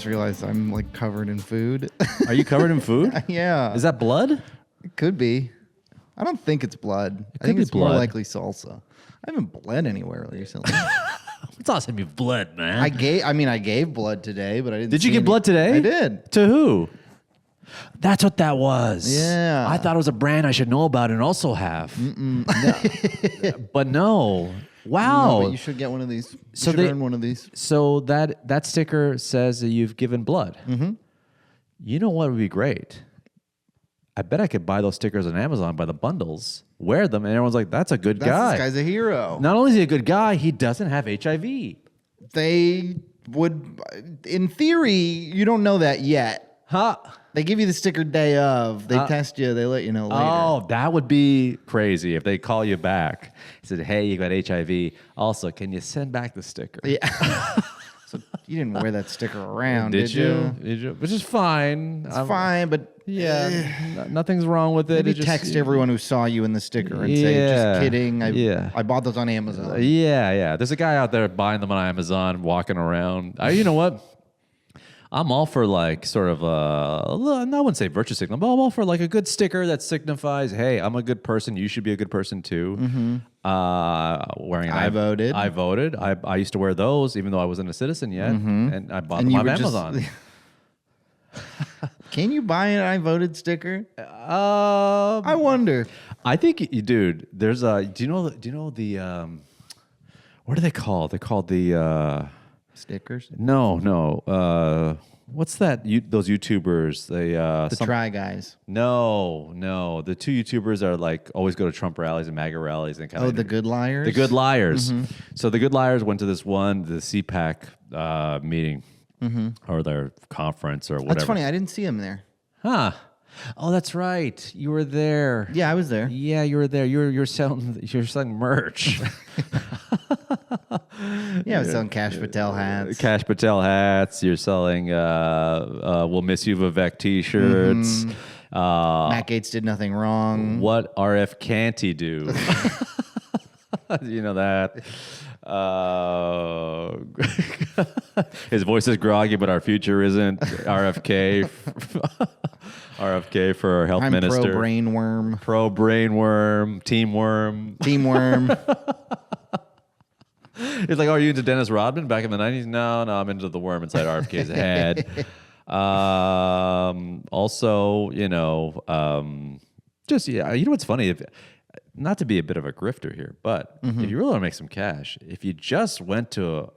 just realized I'm like covered in food. Are you covered in food? Yeah. Is that blood? It could be. I don't think it's blood. I could think be it's more blood. likely salsa. I haven't bled anywhere recently. It's awesome. You blood, man. I gave blood today, but I didn't. Did you see give any- blood today? I did. To who? That's what that was. Yeah. I thought it was a brand I should know about and also have. No. But no. Wow. No, but you should get one of these. You So should they- earn one of these. So that sticker says that you've given blood. Mm-hmm. You know what would be great? I bet I could buy those stickers on Amazon by the bundles, wear them, and everyone's like, that's a good guy. This guy's a hero. Not only is he a good guy, he doesn't have HIV. They would, in theory, you don't know that yet. Huh? They give you the sticker day of. They test you. They let you know later. Oh, that would be crazy if they call you back. Said, hey, you got HIV. Also, can you send back the sticker? Yeah. So you didn't wear that sticker around, did you? Did you? Which is fine. It's fine, but Nothing's wrong with it. maybe It just- text everyone who saw you in the sticker and say, "Just kidding. I bought those on Amazon." Yeah. There's a guy out there buying them on Amazon, walking around. You know what? I'm all for like sort of I wouldn't say virtue signaling, but I'm all for like a good sticker that signifies, hey, I'm a good person. You should be a good person too. Mm-hmm. Wearing an I voted. I voted. I used to wear those even though I wasn't a citizen yet, and I bought them you on were just- Amazon. Can you buy an I voted sticker? I I wonder. think, dude. There's a. Do you know the? What are they called? They're called the. Stickers. No. What's that? Those YouTubers. They The Try Guys. No. The two YouTubers are like always go to Trump rallies and MAGA rallies and kind Oh, of the Good Liars. The Good Liars. So the Good Liars went to the CPAC meeting or their conference or whatever. That's funny. I didn't see him there. Huh? Oh, that's right. You were there. Yeah, I was there. Yeah, you were there. You're selling merch. Yeah, I was selling Cash Patel hats. Cash Patel hats. You're selling We'll Miss You Vivek t-shirts. Matt Gaetz did nothing wrong. What RF can't he do? You know that. His voice is groggy, but our future isn't. RFK. RFK for our health I'm minister. pro brain worm. Pro brain worm. Team worm. Team worm. It's like, oh, are you into Dennis Rodman back in the 90s? No, I'm into the worm inside RFK's head. Also, you know what's funny? Not to be a bit of a grifter here, but if you really want to make some cash, if you just went to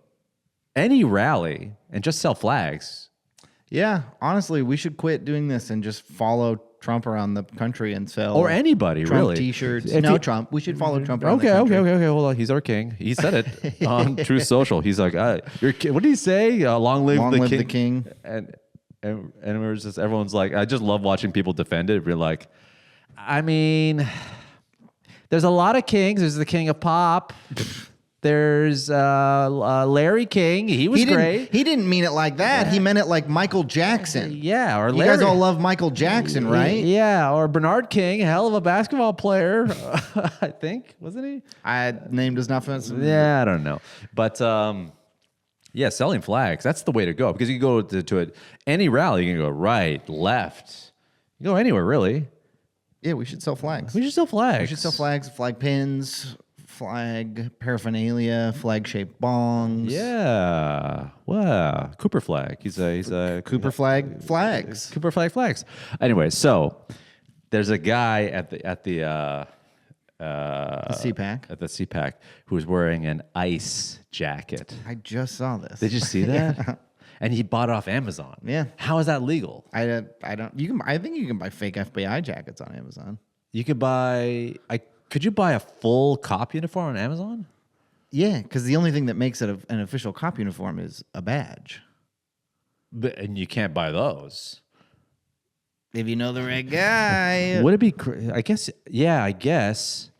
any rally and just sell flags. Yeah, honestly, we should quit doing this and just follow Trump around the country and sell Or anybody, Trump really. T-shirts. If No, you- Trump. We should follow Trump around Okay. the country. Well, he's our king. He said it on Truth Social. He's like, what did he say? Long live, Long the, live king. the king. And it was just, everyone's like, I just love watching people defend it. We're like, I mean, there's a lot of kings. There's the king of pop. There's Larry King. He was great. He didn't mean it like that. He meant it like Michael Jackson. Yeah, or You Larry. guys all love Michael Jackson, right? Yeah, or Bernard King, hell of a basketball player, I think, wasn't he? Name does not fit. Yeah, I don't know. But yeah, selling flags, that's the way to go. Because you can go to any rally, you can go right, left. You can go anywhere, really. Yeah, we should sell flags. We should sell flags. We should sell flags, flag pins, flag paraphernalia, flag-shaped bongs. Yeah. Wow. Cooper flag. He's a Cooper flag flags. Cooper flags. Anyway, so there's a guy at the CPAC. At the CPAC who's wearing an ice jacket. I just saw this. Did you see that? And he bought it off Amazon. Yeah. How is that legal? I don't. You can. I think you can buy fake FBI jackets on Amazon. You could buy. Could you buy a full cop uniform on Amazon? Yeah, because the only thing that makes it an official cop uniform is a badge. And you can't buy those. If you know the right guy. Would it be? I guess. Yeah. I guess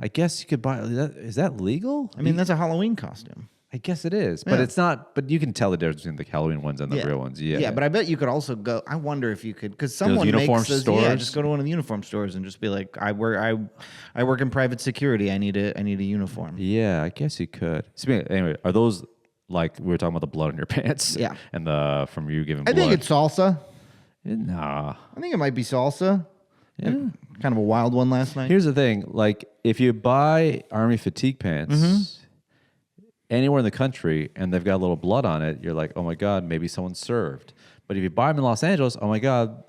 you could buy. Is that legal? I mean, that's a Halloween costume. I guess it is, but Yeah. it's not. But you can tell the difference between the Halloween ones and the real ones. Yeah. Yeah, but I bet you could also go. I wonder if you could, because someone uniform makes those, stores? Yeah, just go to one of the uniform stores and just be like, I work in private security. I need a uniform. Yeah, I guess you could. Anyway, are those like we were talking about the blood on your pants. Yeah. And from you giving I blood. think it's salsa. Nah. I think it might be salsa. Yeah. Kind of a wild one last night. Here's the thing. Like, if you buy Army fatigue pants anywhere in the country and they've got a little blood on it, you're like, oh my God, maybe someone served. But if you buy them in Los Angeles, oh my God,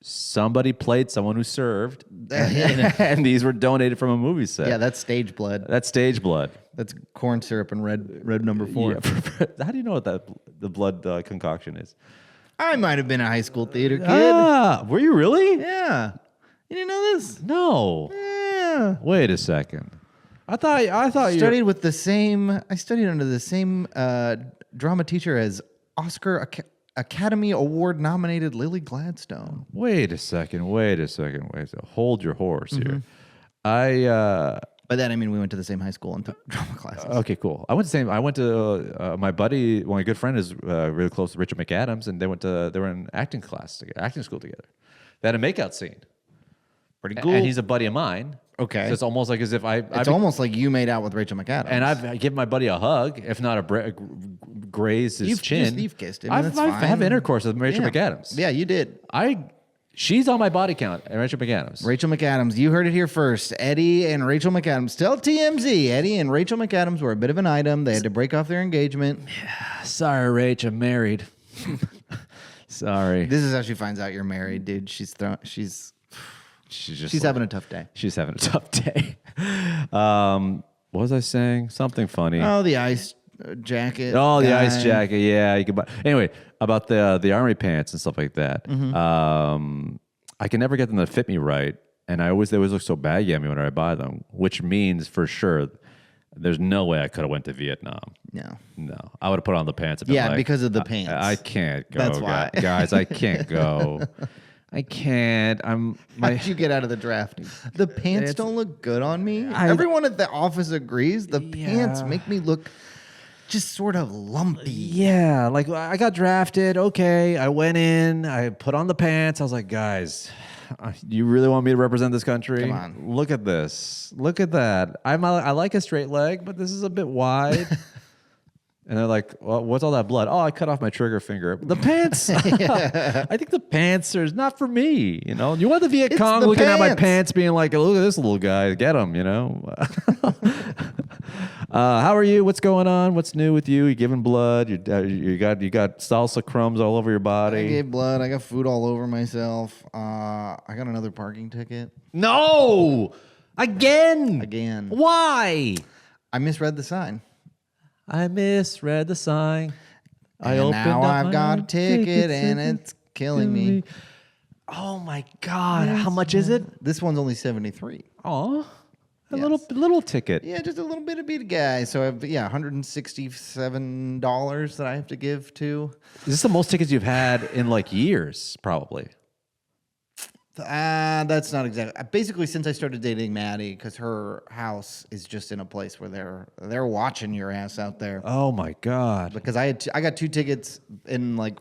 somebody played someone who served, and these were donated from a movie set. Yeah, that's stage blood. That's stage blood. That's corn syrup and red number 4. Yeah. How do you know what the blood concoction is? I might have been a high school theater kid. Ah, were you really? Yeah. You didn't know this? No. Yeah. Wait a second. I thought you Studied with the same. I studied under the same drama teacher as Oscar Academy Award nominated Lily Gladstone. Wait a second. Hold your horse here. By that I mean we went to the same high school and took drama classes. Okay, cool. I went to my buddy, my good friend is really close to Richard McAdams, and they were in acting school together. They had a makeout scene. Pretty cool. And he's a buddy of mine. Okay. So it's almost like as if It's almost like you made out with Rachel McAdams. And I've given my buddy a hug, if not graze his chin. You've kissed him. I That's fine. have intercourse with Rachel McAdams. Yeah, you did. She's on my body count, Rachel McAdams. Rachel McAdams, you heard it here first. Eddie and Rachel McAdams. Tell TMZ, Eddie and Rachel McAdams were a bit of an item. They had to break off their engagement. Sorry, Rach, I'm married. Sorry. This is how she finds out you're married, dude. She's having a tough day. She's having a tough day. What was I saying? Something funny. Oh, the ice jacket. Oh, the guy. ice jacket. Yeah, you could buy. Anyway, about the army pants and stuff like that. I can never get them to fit me right, and they always look so baggy at me when I buy them. Which means for sure, there's no way I could have went to Vietnam. No, I would have put on the pants. Yeah, because of the pants. I can't go. That's why, guys. I can't go. I can't. How'd you get out of the draft? The pants don't look good on me. Everyone at the office agrees. The pants make me look just sort of lumpy. Yeah, like I got drafted. Okay, I went in. I put on the pants. I was like, guys, you really want me to represent this country? Come on. Look at this. Look at that. I like a straight leg, but this is a bit wide. And they're like, well, what's all that blood? Oh, I cut off my trigger finger. The pants. I think the pants are not for me. You know, you want the Viet Cong looking at my pants being like, look at this little guy. Get him, you know. How are you? What's going on? What's new with you? You giving blood? You got salsa crumbs all over your body. I gave blood. I got food all over myself. I got another parking ticket. No! Again. Why? I misread the sign. I misread the sign. Now I've got a ticket and it's killing me. Oh my God. How much is it? This one's only $73. Oh, a little ticket. Yeah, just a little bit of beat guy. So I've $167 that I have to give to. Is this the most tickets you've had in like years? Probably. That's not exactly. Basically, since I started dating Maddie, because her house is just in a place where they're watching your ass out there. Oh my God! Because I got 2 tickets in like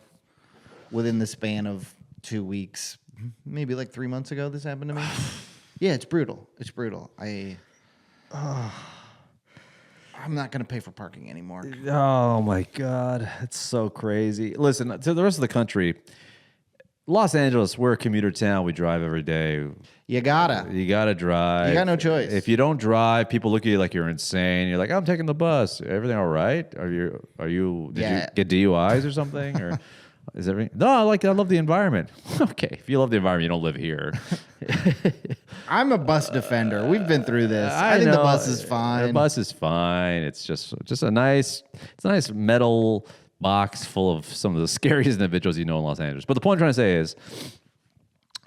within the span of 2 weeks, maybe like 3 months ago. This happened to me. Yeah, it's brutal. It's brutal. I'm not gonna pay for parking anymore. Oh my God, it's so crazy. Listen, to the rest of the country. Los Angeles, we're a commuter town. We drive every day. You gotta drive. You got no choice. If you don't drive, people look at you like you're insane. You're like, I'm taking the bus. Everything all right? Did you get DUIs or something? Or is everything? No, I love the environment. Okay, if you love the environment, you don't live here. I'm a bus defender. We've been through this. I think the bus is fine. The bus is fine. It's just a nice metal box full of some of the scariest individuals you know in Los Angeles. But the point I'm trying to say is,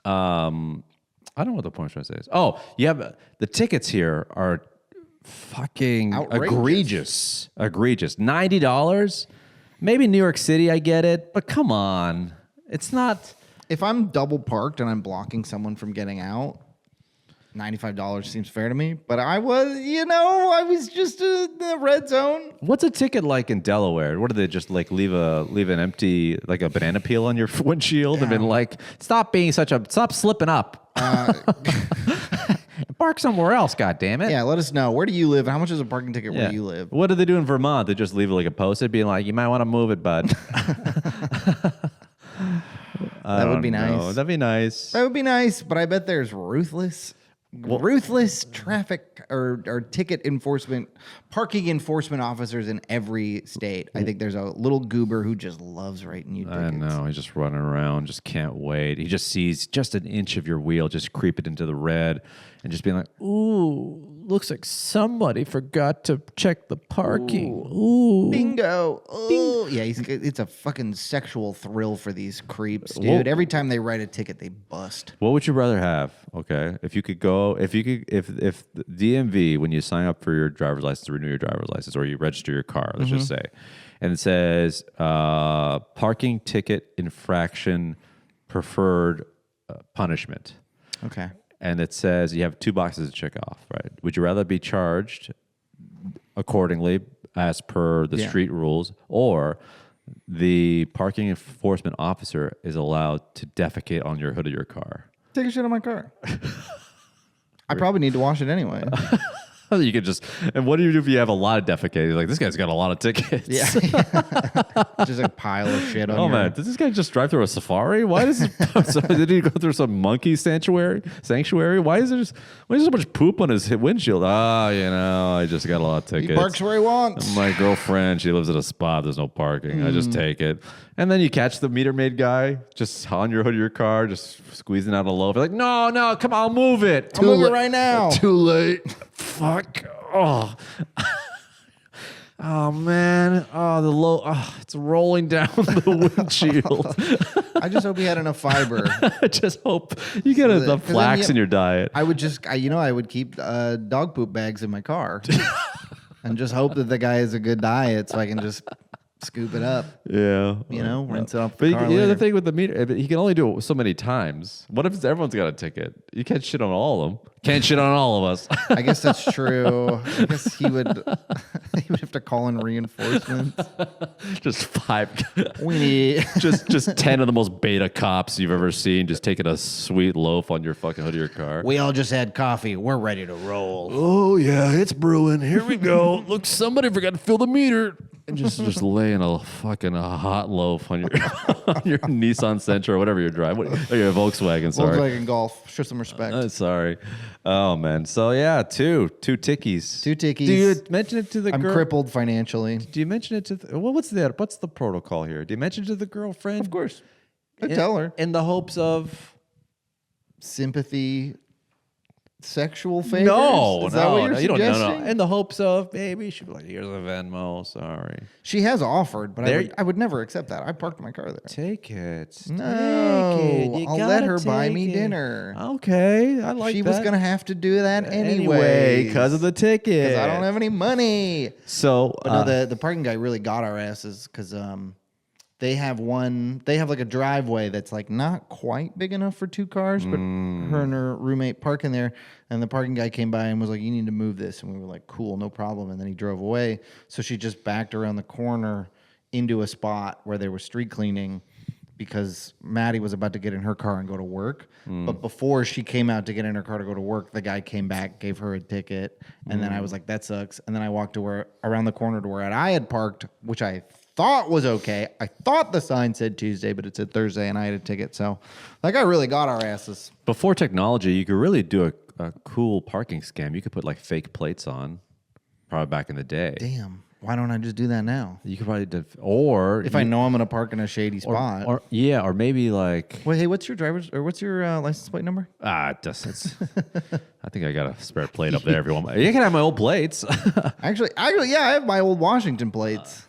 I don't know what the point I'm trying to say is. Oh, the tickets here are fucking egregious. $90. Maybe New York City, I get it, but come on, it's not. If I'm double parked and I'm blocking someone from getting out, $95 seems fair to me, but I was just in the red zone. What's a ticket like in Delaware? What do they just like leave an empty, like a banana peel on your windshield and been like, stop slipping up. park somewhere else, God damn it. Yeah, let us know. Where do you live? How much is a parking ticket where you live? What do they do in Vermont? They just leave it like a post-it being like, you might want to move it, bud. That would be nice. That'd be nice. That would be nice, but I bet there's ruthless traffic or ticket enforcement, parking enforcement officers in every state. I think there's a little goober who just loves writing you tickets. I know. He's just running around, just can't wait. He just sees just an inch of your wheel just creep it into the red and just being like, ooh, looks like somebody forgot to check the parking. Ooh. Bingo. Oh, yeah, it's a fucking sexual thrill for these creeps, dude. Every time they write a ticket, they bust. What would you rather have? Okay. If the DMV, when you sign up for your driver's license, to renew your driver's license, or you register your car, let's just say, and it says parking ticket infraction preferred punishment. Okay. And it says you have 2 boxes to check off, right? Would you rather be charged accordingly as per the street rules, or the parking enforcement officer is allowed to defecate on your hood of your car? Take a shit on my car. I probably need to wash it anyway. You could just, and what do you do if you have a lot of defecating? Like, this guy's got a lot of tickets. Yeah. Just a pile of shit on man, does this guy just drive through a safari? Why does did he go through some monkey sanctuary? Why is there so much poop on his windshield? I just got a lot of tickets. He parks where he wants. My girlfriend, she lives at a spot. There's no parking. I just take it. And then you catch the meter maid guy just on your hood of your car, just squeezing out a loaf. You're like, no, come on, move it. I'll move it right now. Too late. Fuck. Oh. Oh, man. Oh, the low. Oh, it's rolling down the windshield. I just hope he had enough fiber. I just hope you get enough flax in your diet. I would keep dog poop bags in my car and just hope that the guy has a good diet so I can just scoop it up. Yeah. Rinse it off the car later. The thing with the meter, he can only do it so many times. What if everyone's got a ticket? You can't shit on all of them. Can't shit on all of us. I guess that's true. I guess he would have to call in reinforcements. Just 5. We need just 10 of the most beta cops you've ever seen just taking a sweet loaf on your fucking hood of your car. We all just had coffee. We're ready to roll. Oh yeah, it's brewing. Here we go. Look, somebody forgot to fill the meter. And just laying a hot loaf on your Nissan Sentra or whatever you're driving. Or your Volkswagen, sorry. Volkswagen Golf. Show some respect. Sorry. Oh, man. So, yeah, two tickies. 2 tickies. Do you mention it to the girl? I'm crippled financially. Do you mention it to what's the protocol here? Do you mention it to the girlfriend? Of course. I tell her. In the hopes of sympathy, sexual favors? No, Is that what you're suggesting? No. In the hopes of maybe she'd be like, here's a Venmo, sorry. She has offered, but I would never accept that. I parked my car there. Take it. No, Take it. I'll let her buy me dinner. Okay, I like that. She was going to have to do that anyway. Because of the ticket. Because I don't have any money. So, but no, the parking guy really got our asses because they have like a driveway that's like not quite big enough for 2 cars, but her and her roommate park in there, and the parking guy came by and was like, you need to move this, and we were like, cool, no problem, and then he drove away. So she just backed around the corner into a spot where they were street cleaning because Maddie was about to get in her car and go to work. But before she came out to get in her car to go to work, the guy came back, gave her a ticket, and then I was like, that sucks. And then I walked to around the corner to where I had parked, which I thought was okay. I thought the sign said Tuesday, but it said Thursday, and I had a ticket. So that guy really got our asses. Before technology, you could really do a cool parking scam. You could put like fake plates on, probably back in the day. Damn. Why don't I just do that now? You could probably or if I know I'm going to park in a shady spot. Or maybe like. Wait, hey, what's your license plate number? I think I got a spare plate up there. Everyone, you can have my old plates. Actually, yeah, I have my old Washington plates.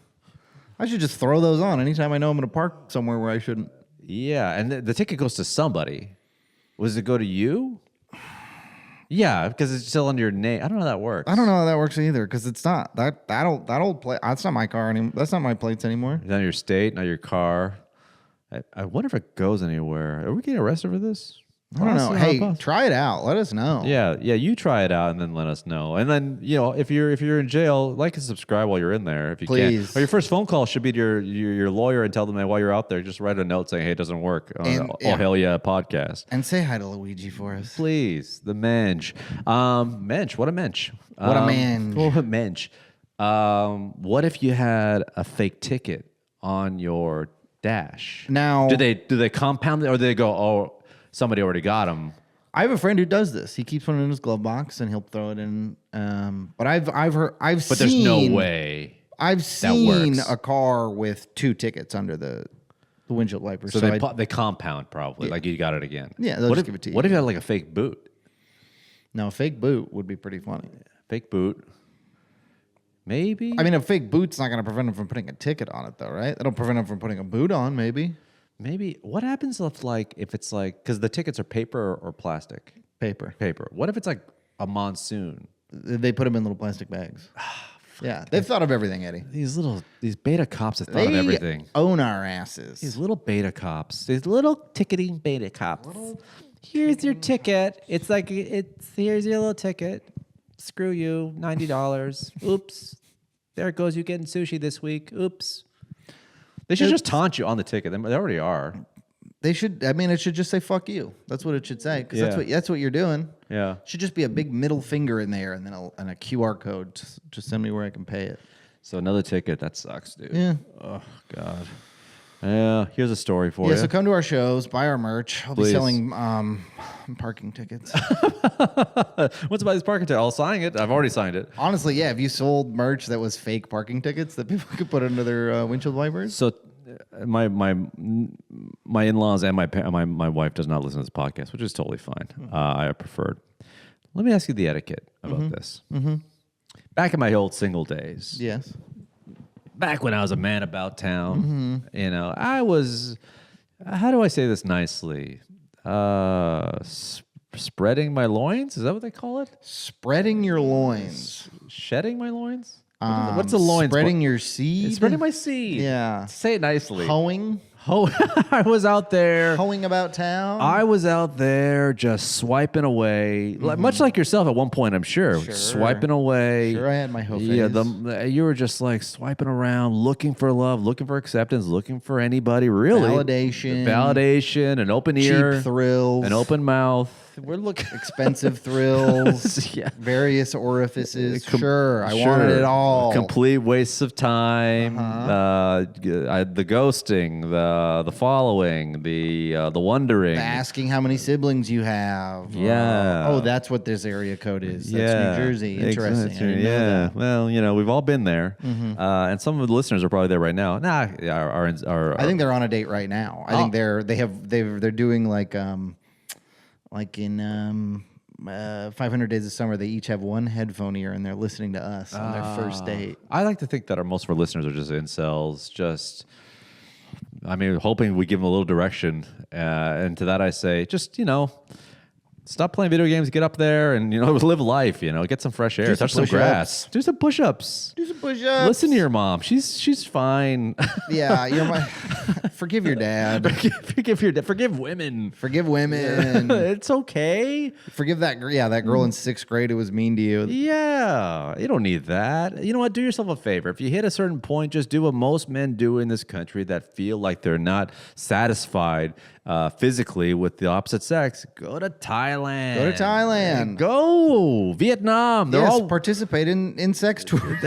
I should just throw those on anytime I know I'm going to park somewhere where I shouldn't. Yeah, and the ticket goes to somebody. Does it go to you? Yeah, because it's still under your name. I don't know how that works. I don't know how that works either, because it's not that old plate. That's not my car anymore. That's not my plates anymore. It's not your state, not your car. I wonder if it goes anywhere. Are we getting arrested for this? I don't know. Hey, try it out. Let us know. Yeah, you try it out and then let us know. And then if you're in jail, like and subscribe while you're in there if you Please. can. Or your first phone call should be to your lawyer and tell them that while you're out there, just write a note saying, "Hey, it doesn't work." Hell yeah, podcast. And say hi to Luigi for us, please. The mensch. Mensch. What a mensch. What a mensch. What a mensch. What if you had a fake ticket on your dash? Now, do they compound it, or do they go, "Oh, somebody already got them"? I have a friend who does this. He keeps one in his glove box and he'll throw it in. But I've But there's no way. I've seen a car with 2 tickets under the windshield wiper. So they compound probably. Like you got it again. Yeah, they'll just give it to you. What if you had like a fake boot? No, a fake boot would be pretty funny. Fake boot. Maybe. I mean, a fake boot's not going to prevent him from putting a ticket on it, though, right? That'll prevent him from putting a boot on, maybe. Maybe. What happens if it's like, because the tickets are paper or plastic? Paper. What if it's like a monsoon? They put them in little plastic bags. Yeah, they've thought of everything, Eddie. These beta cops have thought of everything. Own our asses. These little beta cops. These little ticketing beta cops. Here's your ticket. It's like, here's your little ticket. Screw you, $90. Oops. There it goes. You getting sushi this week. Oops. They should just taunt you on the ticket. They already are. They should. I mean, it should just say "fuck you." That's what it should say, because that's what you're doing. Yeah. It should just be a big middle finger in there, and then a QR code. Just send me where I can pay it. So another ticket. That sucks, dude. Yeah. Oh God. Yeah. Here's a story for you. Yeah. So come to our shows, buy our merch. I'll be selling parking tickets. What's about this parking ticket? I'll sign it. I've already signed it. Honestly, yeah. If you sold merch that was fake parking tickets that people could put under their windshield wipers. So my in-laws and my wife does not listen to this podcast, which is totally fine. I preferred. Let me ask you the etiquette about this. Mm-hmm. Back in my old single days. Yes. Back when I was a man about town, I was, how do I say this nicely? Spreading my loins? Is that what they call it? Spreading your loins. Shedding my loins? What's the loins? Spreading your seed? Spreading my seed. Yeah. Say it nicely. Hoeing? I was out there. Hoeing about town? I was out there just swiping away, much like yourself at one point, I'm sure. Swiping away. Sure, I had my hoe phase. Yeah, you were just like swiping around, looking for love, looking for acceptance, looking for anybody, really. Validation, an open ear. Cheap thrills. An open mouth. We're looking expensive thrills, various orifices. I wanted it all. Complete wastes of time. The ghosting, the following, the wondering, asking how many siblings you have. Yeah. That's what this area code is. That's New Jersey. Interesting. Exactly. Yeah. Well, we've all been there, and some of the listeners are probably there right now. I think they're on a date right now. I think they're doing like in 500 Days of Summer, they each have one headphone ear and they're listening to us on their first date. I like to think that most of our listeners are just incels, hoping we give them a little direction. And to that I say, stop playing video games, get up there and, live life, get some fresh air, touch some grass, do some push-ups. Listen to your mom. She's fine. Yeah, forgive your dad. Forgive women. Forgive women. It's okay. Forgive that girl in 6th grade who was mean to you. Yeah, you don't need that. You know what? Do yourself a favor. If you hit a certain point, just do what most men do in this country that feel like they're not satisfied physically with the opposite sex. Go to Thailand. Go Vietnam. They're all participate in sex tours.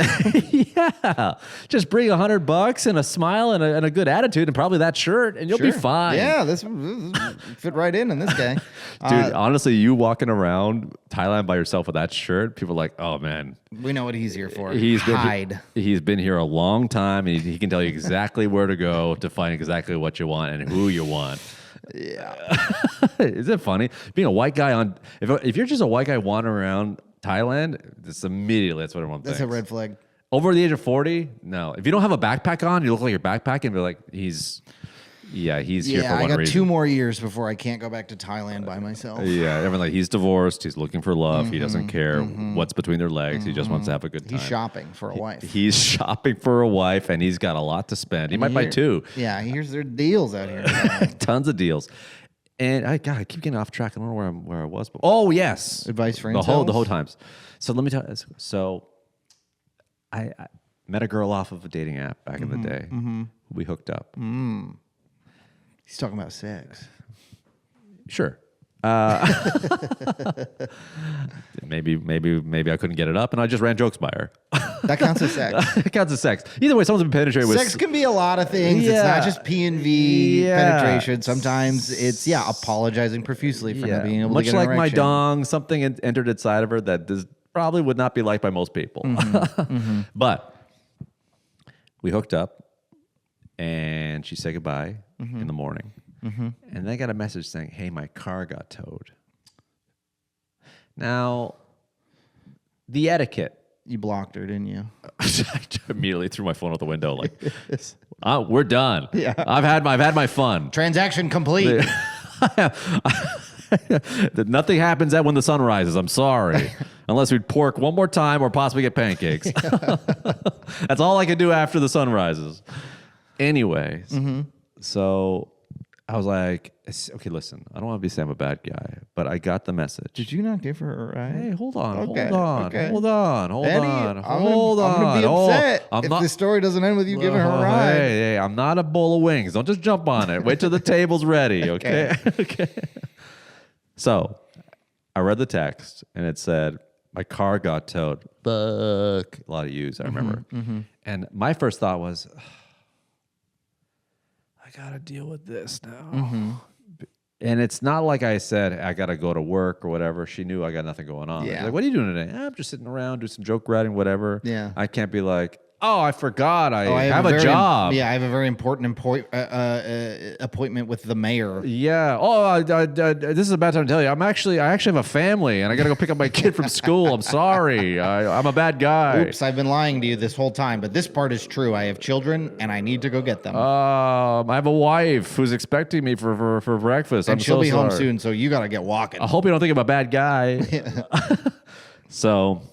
Yeah, just bring $100 and a smile and a good attitude and probably that shirt, and you'll be fine. Yeah, this fit right in this guy. Dude, honestly, you walking around Thailand by yourself with that shirt, people are like, oh man, we know what he's here for. He's been here a long time, and he can tell you exactly where to go to find exactly what you want and who you want. Yeah. Is it funny being a white guy if you're just a white guy wandering around Thailand, that's what everyone thinks. That's a red flag. Over the age of 40, no. If you don't have a backpack on, you look like you're backpacking, be like, he's here for one reason. Yeah, I got 2 more years before I can't go back to Thailand by myself. Yeah, everyone's like, he's divorced, he's looking for love, he doesn't care what's between their legs, he just wants to have a good time. He's shopping for a wife. He's shopping for a wife, and he's got a lot to spend. He might buy 2. Yeah, here's their deals out here. Tons of deals. And I keep getting off track. I don't know where I was. But, oh yes, Advice for the incels? whole times. So let me tell you. So I met a girl off of a dating app back in the day. Mm-hmm. We hooked up. He's talking about sex. Sure. Maybe I couldn't get it up, and I just ran jokes by her. That counts as sex. It counts as sex. Either way, someone's been penetrated with Sex can be a lot of things. It's not just P&V penetration. Sometimes it's apologizing profusely for not being able much to get an like my erection. dong, something entered inside of her that probably would not be liked by most people. But we hooked up, and she said goodbye in the morning. And then I got a message saying, "Hey, my car got towed." Now, the etiquette. You blocked her, didn't you? I immediately threw my phone out the window. Like, we're done. Yeah. I've had my fun. Transaction complete. Nothing happens when the sun rises. I'm sorry, unless we pork one more time or possibly get pancakes. That's all I can do after the sun rises. Anyways, so I was like, okay, listen, I don't want to be saying I'm a bad guy, but I got the message. Did you not give her a ride? Hey, hold on, Okay, hold on, okay. hold on, hold Eddie, on, I'm hold on. gonna be upset I'm if not, this story doesn't end with you giving her a ride. Hey, I'm not a bowl of wings. Don't just jump on it. Wait till the table's ready, okay? Okay. So I read the text, and it said, my car got towed. Fuck. A lot of U's, I remember. And my first thought was, I got to deal with this now. And it's not like I said, I got to go to work or whatever. She knew I got nothing going on. Yeah. Like, what are you doing today? I'm just sitting around, do some joke writing, whatever. Yeah. I can't be like, oh, I forgot I have a very job. I have a very important appointment with the mayor. Yeah. Oh, this is a bad time to tell you. I actually have a family, and I got to go pick up my kid from school. I'm sorry. I'm a bad guy. Oops, I've been lying to you this whole time, but this part is true. I have children, and I need to go get them. I have a wife who's expecting me for breakfast. And she'll be home sorry. soon, so you got to get walking. I hope you don't think I'm a bad guy. So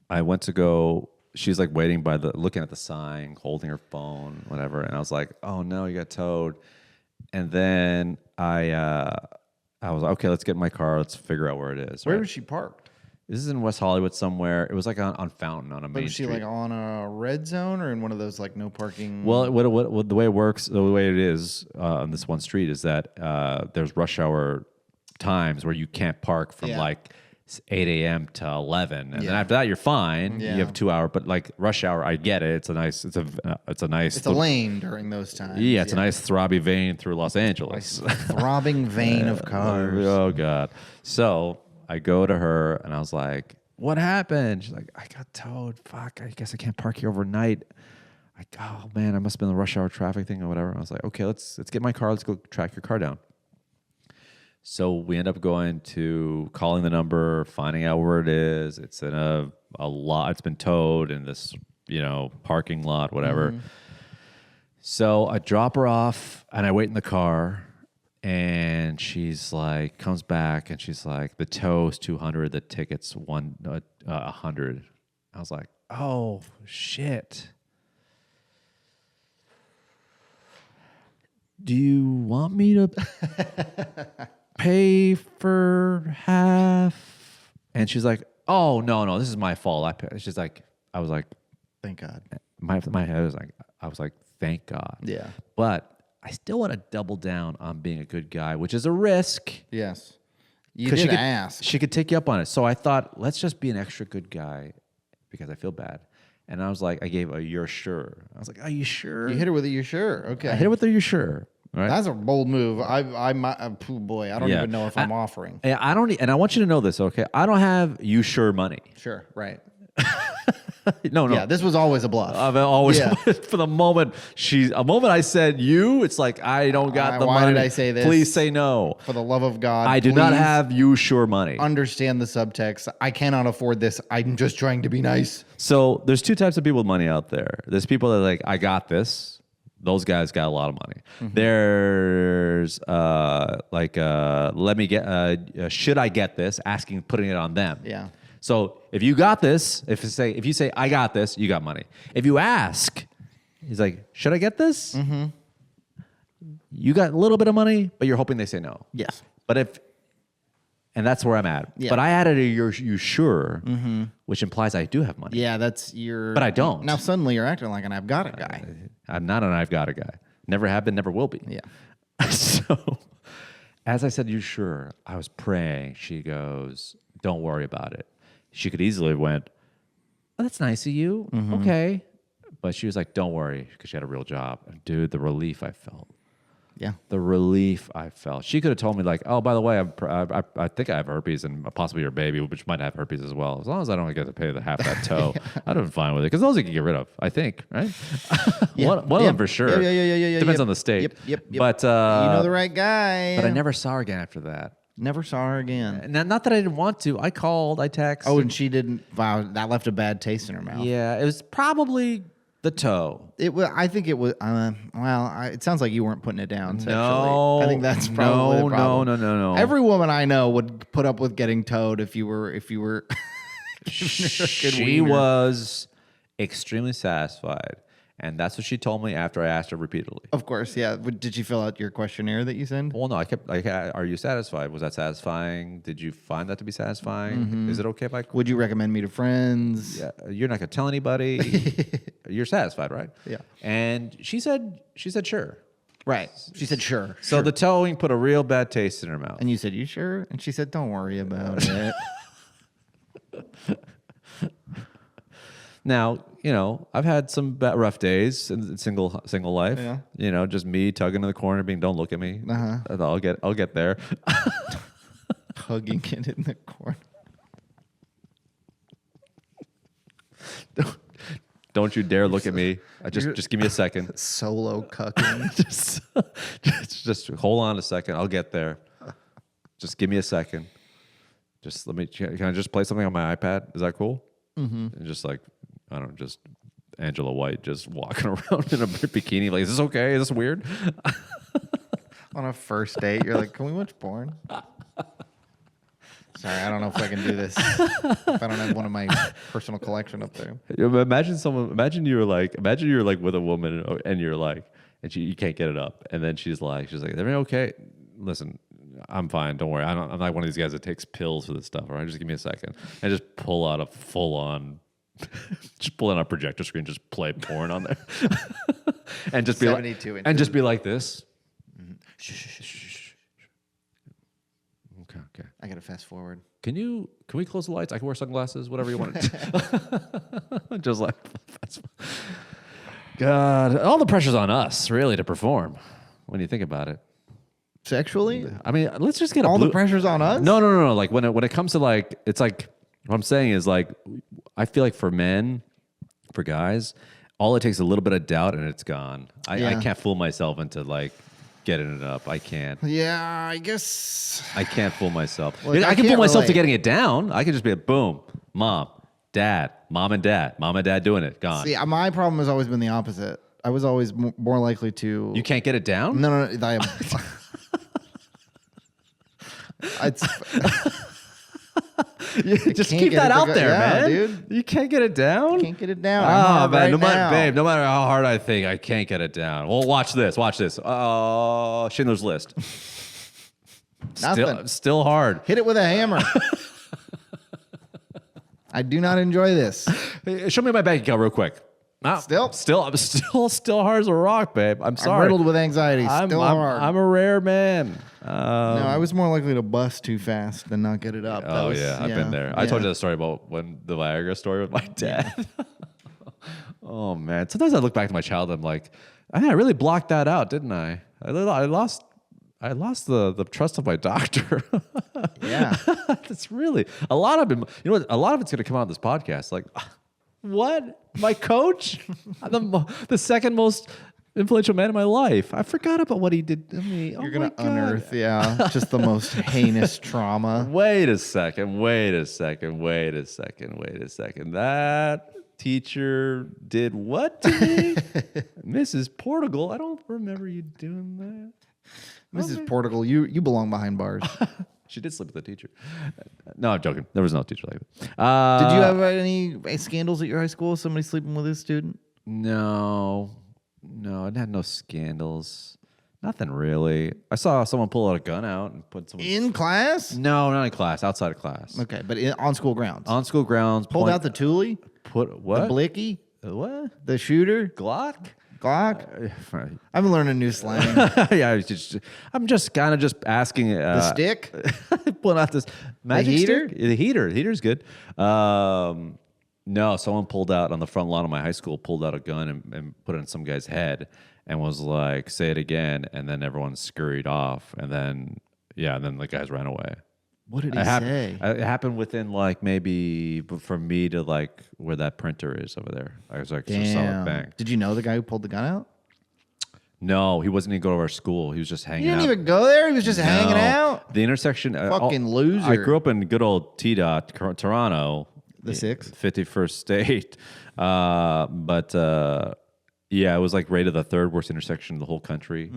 I went to go. She's like waiting looking at the sign, holding her phone, whatever. And I was like, oh no, you got towed. And then I was like, okay, let's get in my car. Let's figure out where it is. Where right? was she parked? This is in West Hollywood somewhere. It was like on Fountain on a main Was she street. like on a red zone or in one of those like no parking? Well, what the way it works, the way it is on this one street is that there's rush hour times where you can't park from like 8 a.m. to 11, and then after that you're fine. Yeah. You have 2 hour, but like rush hour, I get it. It's a nice. It's a lane during those times. Yeah, it's a nice throbby vein through Los Angeles. Throbbing vein of cars. Oh God. So I go to her and I was like, "What happened?" She's like, "I got towed. Fuck. I guess I can't park here overnight." Oh man, I must have been the rush hour traffic thing or whatever. I was like, "Okay, let's get my car. Let's go track your car down." So we end up calling the number, finding out where it is. It's in a lot. It's been towed in this, parking lot, whatever. So I drop her off and I wait in the car, and she's like, comes back and she's like, the tow's $200, the ticket's $100. I was like, oh shit. Do you want me to pay for half? And she's like, oh no, this is my fault. I pay. She's like, I was like, Thank God. my head was like, I was like, thank God. Yeah. But I still want to double down on being a good guy, which is a risk. Yes. You 'Cause did ask. She could take you up on it. So I thought, let's just be an extra good guy because I feel bad. And I was like, I gave a you're sure. I was like, are you sure? You hit her with a you sure. Okay. I hit her with a you're sure. Right? That's a bold move. I don't even know if I'm offering. And I don't, and I want you to know this, okay? I don't have you sure money. Sure. Right. No. Yeah. This was always a bluff. I've always for the moment I said you, it's like I don't got the why money. did I say this? Please say no. For the love of God, I do not please have you sure money. understand the subtext. I cannot afford this. I'm just trying to be nice. So there's two types of people with money out there. There's people that are like, I got this. Those guys got a lot of money. There's let me get should I get this? Putting it on them. Yeah. So if you got this, if you say I got this, you got money. If you ask, he's like, should I get this? you got a little bit of money, but you're hoping they say no. Yes. But and that's where I'm at. Yeah. But I added a you sure, which implies I do have money. Yeah, that's your. But I don't. Now suddenly you're acting like an I've got a guy. I'm not an I've got a guy. Never have been, never will be. Yeah. So, as I said, you sure? I was praying. She goes, don't worry about it. She could easily have went, oh, that's nice of you. Okay. But she was like, don't worry, because she had a real job. And dude, the relief I felt. Yeah. The relief I felt. She could have told me like, oh, by the way, I think I have herpes and possibly your baby, which might have herpes as well. As long as I don't get to pay the half that toe, I'd have been fine with it. Because those you can get rid of, I think, right? One of them for sure. Yeah. Depends on the state. Yep. But you know the right guy. But I never saw her again after that. Never saw her again. And not that I didn't want to. I called, I texted. Oh, and she didn't. Wow, that left a bad taste in her mouth. Yeah, it was probably the toe. It was. I think it was. It sounds like you weren't putting it down sexually. No, I think that's probably the problem. No. Every woman I know would put up with getting towed if you were. She was extremely satisfied, and that's what she told me after I asked her repeatedly. Of course, yeah. Did you fill out your questionnaire that you sent? Well, no, I kept like, are you satisfied? Was that satisfying? Did you find that to be satisfying? Is it okay if I? Would you recommend me to friends? Yeah, you're not gonna tell anybody. You're satisfied, right? Yeah. And she said sure. Right. She said sure. So the towing put a real bad taste in her mouth. And you said, you sure? And she said, don't worry about it. Now, I've had some rough days in single life. Yeah. Just me tugging in the corner, being, "Don't look at me." I'll get there. Hugging it in the corner. Don't you dare look at me. Just give me a second. Solo cucking. just hold on a second. I'll get there. Just give me a second. Just let me. Can I just play something on my iPad? Is that cool? And just like, I don't know, just Angela White just walking around in a bikini. Like, is this okay? Is this weird? On a first date, you're like, can we watch porn? Sorry, I don't know if I can do this. If I don't have one of my personal collection up there. Imagine you're like with a woman and you're like, and you can't get it up, and then she's like, everything okay? Listen, I'm fine. Don't worry. I'm not one of these guys that takes pills for this stuff. All right, just give me a second, and just pull out a full on. Just pull out a projector screen, just play porn on there, and just be like this. Shh. Okay. I gotta fast forward. Can we close the lights? I can wear sunglasses, whatever you want. Just like, God, all the pressure's on us, really, to perform. When you think about it, sexually, I mean, let's just get the pressure's on us. No. Like when it comes to like, it's like what I'm saying is like, I feel like for guys, all it takes is a little bit of doubt and it's gone. I can't fool myself into like getting it up. I can't. Yeah, I guess. I can't fool myself. Look, I can fool myself to getting it down. I can just be a boom, mom and dad doing it. Gone. See, my problem has always been the opposite. I was always more likely to. You can't get it down? No. Just keep that out there, man. Dude. You can't get it down? Can't get it down. Oh, man. No matter how hard I think, I can't get it down. Well, watch this. Oh, Schindler's List. Still hard. Hit it with a hammer. I do not enjoy this. Hey, show me my bank account real quick. I'm still hard as a rock, babe. I'm sorry. I'm riddled with anxiety. Still hard. I'm a rare man. No, I was more likely to bust too fast than not get it up. I've been there. I told you the story about when the Viagra story with my dad. Oh man, sometimes I look back to my childhood. I'm like, I really blocked that out, didn't I? I lost the trust of my doctor. Yeah, that's really a lot of it. You know what? A lot of it's going to come out of this podcast. Like, what? My coach, the second most influential man in my life. I forgot about what he did to me. You're going to unearth, just the most heinous trauma. Wait a second. That teacher did what to me? Mrs. Portugal, I don't remember you doing that. Mrs. Portugal, you belong behind bars. She did sleep with the teacher. No, I'm joking. There was no teacher like that. Did you have any scandals at your high school? Somebody sleeping with a student? No, I had no scandals. Nothing really. I saw someone pull out a gun out and put someone In class? No, not in class. Outside of class. Okay, but on school grounds. On school grounds. Pulled out the Thule? Put what? The Blicky? What? The shooter? Glock? Glock? I've been learning new slang. Yeah, I'm just kind of just asking. The stick? Pulling out this magic heater? stick? The heater. The heater's good. No, someone pulled out on the front lawn of my high school, pulled out a gun and put it in some guy's head and was like, say it again. And then everyone scurried off. And then the guys ran away. What did he say? It happened within like maybe from me to like where that printer is over there. I was like, just saw it bang. Did you know the guy who pulled the gun out? No, he wasn't even going to our school. He was just hanging He out. didn't even go there? He was just hanging out? The intersection. Fucking loser. I grew up in good old T-Dot, Toronto. The 6? 51st state. Yeah, it was like rated the third worst intersection in the whole country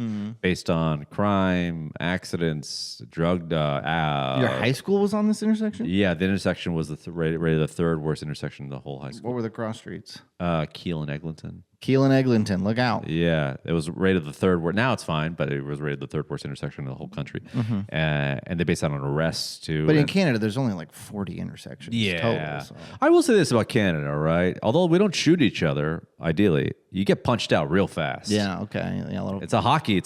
based on crime, accidents, drug. Your high school was on this intersection? Yeah, the intersection was rated the third worst intersection in the whole high school. What were the cross streets? Keel and Eglinton. Keel and Eglinton, look out. Yeah, it was rated the third worst. Now it's fine, but it was rated the third worst intersection in the whole country. And they based that on arrests too. But in Canada, there's only like 40 intersections total. So. I will say this about Canada, right? Although we don't shoot each other, ideally, you get punched out real fast. Yeah, okay. Yeah, It's a hockey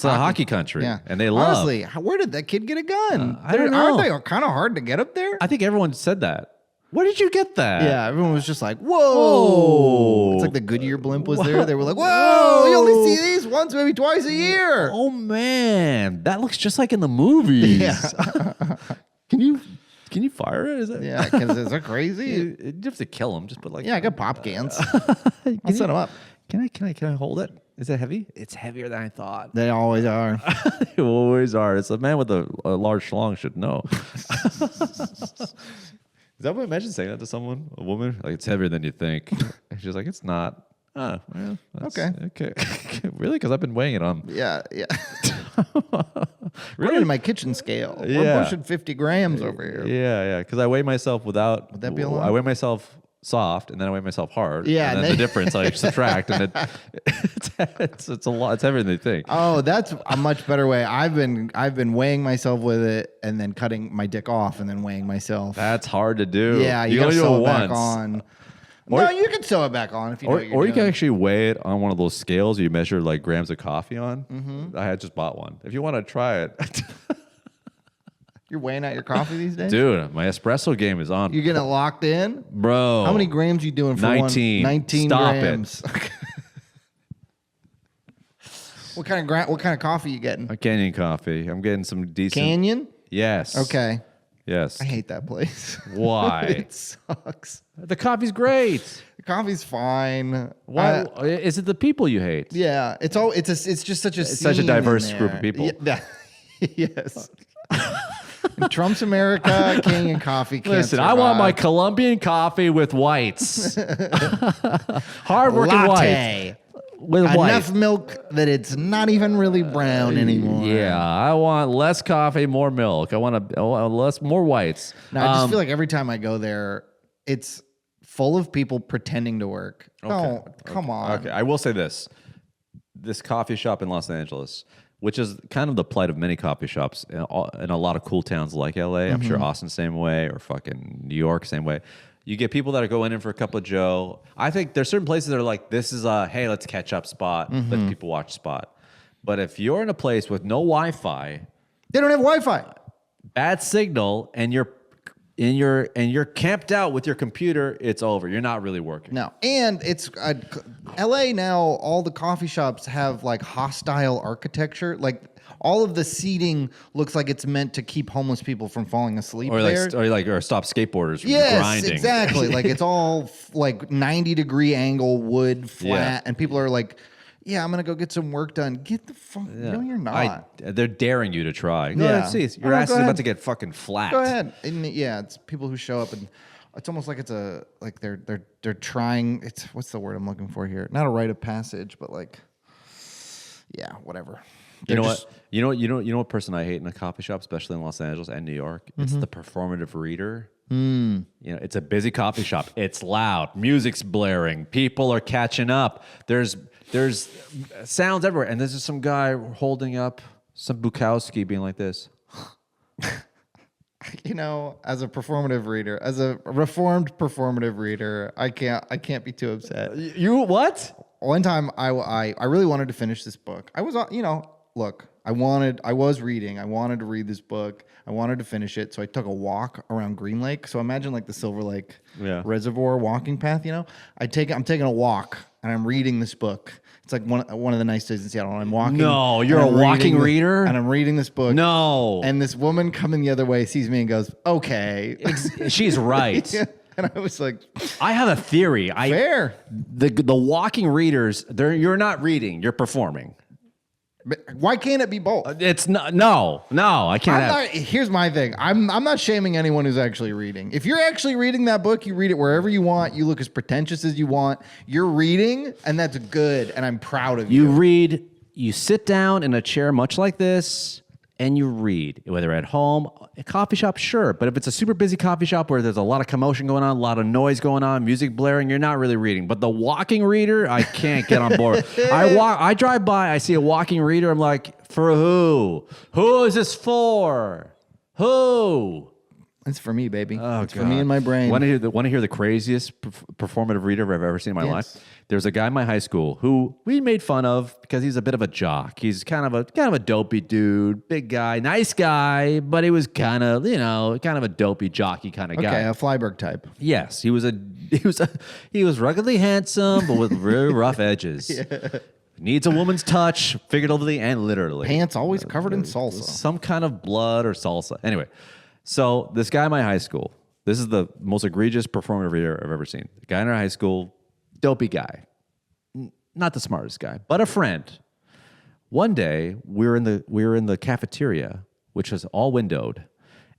country. Yeah. And they love. Honestly, where did that kid get a gun? I don't know. Aren't they kind of hard to get up there? I think everyone said that. Where did you get that? Yeah, everyone was just like, whoa. It's like the Goodyear blimp was there. They were like, whoa, you only see these once, maybe twice a year. Oh, man. That looks just like in the movies. Yeah. Can you fire it? Yeah, because is that crazy? You have to kill him. Just put like. Yeah, I got pop cans. I'll set them up. Can I hold it? Is it heavy? It's heavier than I thought. They always are. They always are. It's a man with a large schlong should know. Is that what? Imagine saying that to someone, a woman, like it's heavier than you think. And she's like, it's not. Oh, well, okay. Really? Because I've been weighing it on. Yeah. Really? In my kitchen scale. Yeah. We're pushing 50 grams over here. Yeah. Because I weigh myself without. Would that be a lot? I weigh myself soft, and then I weigh myself hard. Yeah, and then the difference I subtract, and it's a lot. It's heavier than you think. Oh, that's a much better way. I've been weighing myself with it, and then cutting my dick off, and then weighing myself. That's hard to do. Yeah, you gotta do sew it it back once. on. No, you can sew it back on if you know what you're Or you doing. can actually weigh it on one of those scales you measure like grams of coffee on. Mm-hmm. I had just bought one. If you want to try it. You're weighing out your coffee these days? Dude, my espresso game is on. You're getting it locked in? Bro. How many grams you doing for 19. 19 Stop grams. What kind of coffee you getting? A Canyon coffee. I'm getting some decent. Canyon? Yes. Okay. Yes. I hate that place. Why? It sucks. The coffee's great. The coffee's fine. Why? Is it the people you hate? Yeah, it's just such a It's such a scene diverse in group there. of people. Yeah, yes. In Trump's America, Canyon coffee can't Listen, I want my survive. Colombian coffee with whites. Hard-working latte whites. With enough white. milk that it's not even really brown anymore. Yeah, I want less coffee, more milk. I want more whites. Now I just feel like every time I go there, it's full of people pretending to work. Oh, come on. Okay, I will say this. This coffee shop in Los Angeles, which is kind of the plight of many coffee shops in a lot of cool towns like LA. I'm sure Austin same way, or fucking New York same way. You get people that are going in for a cup of Joe. I think there's certain places that are like, this is a, hey, let's catch up spot. Let people watch spot. But if you're in a place with no Wi-Fi, They don't have Wi-Fi. bad signal, and you're camped out with your computer, it's over. You're not really working. No, and it's LA now. All the coffee shops have like hostile architecture. Like all of the seating looks like it's meant to keep homeless people from falling asleep Or there. or stop skateboarders from Yes, grinding. exactly. Like it's all like 90-degree angle wood flat, Yeah. and people are like, "Yeah, I'm gonna go get some work done." Get the fuck. No, you're not. They're daring you to try. Go Yeah. ahead, see. Your All right, ass go is ahead. about to get fucking flat. Go ahead. And yeah, it's people who show up and it's almost like they're trying. It's what's the word I'm looking for here? Not a rite of passage, but like, yeah, whatever. You know They're what? just- You know what person I hate in a coffee shop, especially in Los Angeles and New York? It's the performative reader. You know, it's a busy coffee shop. It's loud. Music's blaring. People are catching up. There's sounds everywhere. And there's just some guy holding up some Bukowski being like this. You know, as a performative reader, as a reformed performative reader, I can't be too upset. You what? One time, I really wanted to finish this book. I was, look, I was reading. I wanted to read this book. I wanted to finish it. So I took a walk around Green Lake. So imagine like the Silver Lake Reservoir walking path, I'm taking a walk and I'm reading this book. It's like one of the nice days in Seattle. And I'm walking. No, you're a walking reader? And I'm reading this book. No. And this woman coming the other way sees me and goes, okay. She's right. And I was like, I have a theory. Fair. The walking readers, you're not reading, you're performing. But why can't it be both? It's not. No, I can't. Here's my thing. I'm not shaming anyone who's actually reading. If you're actually reading that book, you read it wherever you want. You look as pretentious as you want. You're reading, and that's good. And I'm proud of you. You read. You sit down in a chair much like this, and you read. Whether at home, a coffee shop, sure. But if it's a super busy coffee shop where there's a lot of commotion going on, a lot of noise going on, music blaring, you're not really reading. But the walking reader, I can't get on board. I drive by, I see a walking reader. I'm like, for who? Who is this for? Who? It's for me, baby. Oh, it's for me and my brain. Want to hear the craziest performative reader I've ever seen in my life? There's a guy in my high school who we made fun of because he's a bit of a jock. He's kind of a dopey dude, big guy, nice guy, but he was kind of a dopey jockey kind of guy. Okay, a Flyberg type. Yes, he was ruggedly handsome, but with really rough edges. Needs a woman's touch, figuratively and literally. Pants always covered in salsa. Some kind of blood or salsa. Anyway. So this guy in my high school, this is the most egregious performative reader I've ever seen. The guy in our high school, dopey guy. Not the smartest guy, but a friend. One day, we were in the cafeteria, which was all windowed,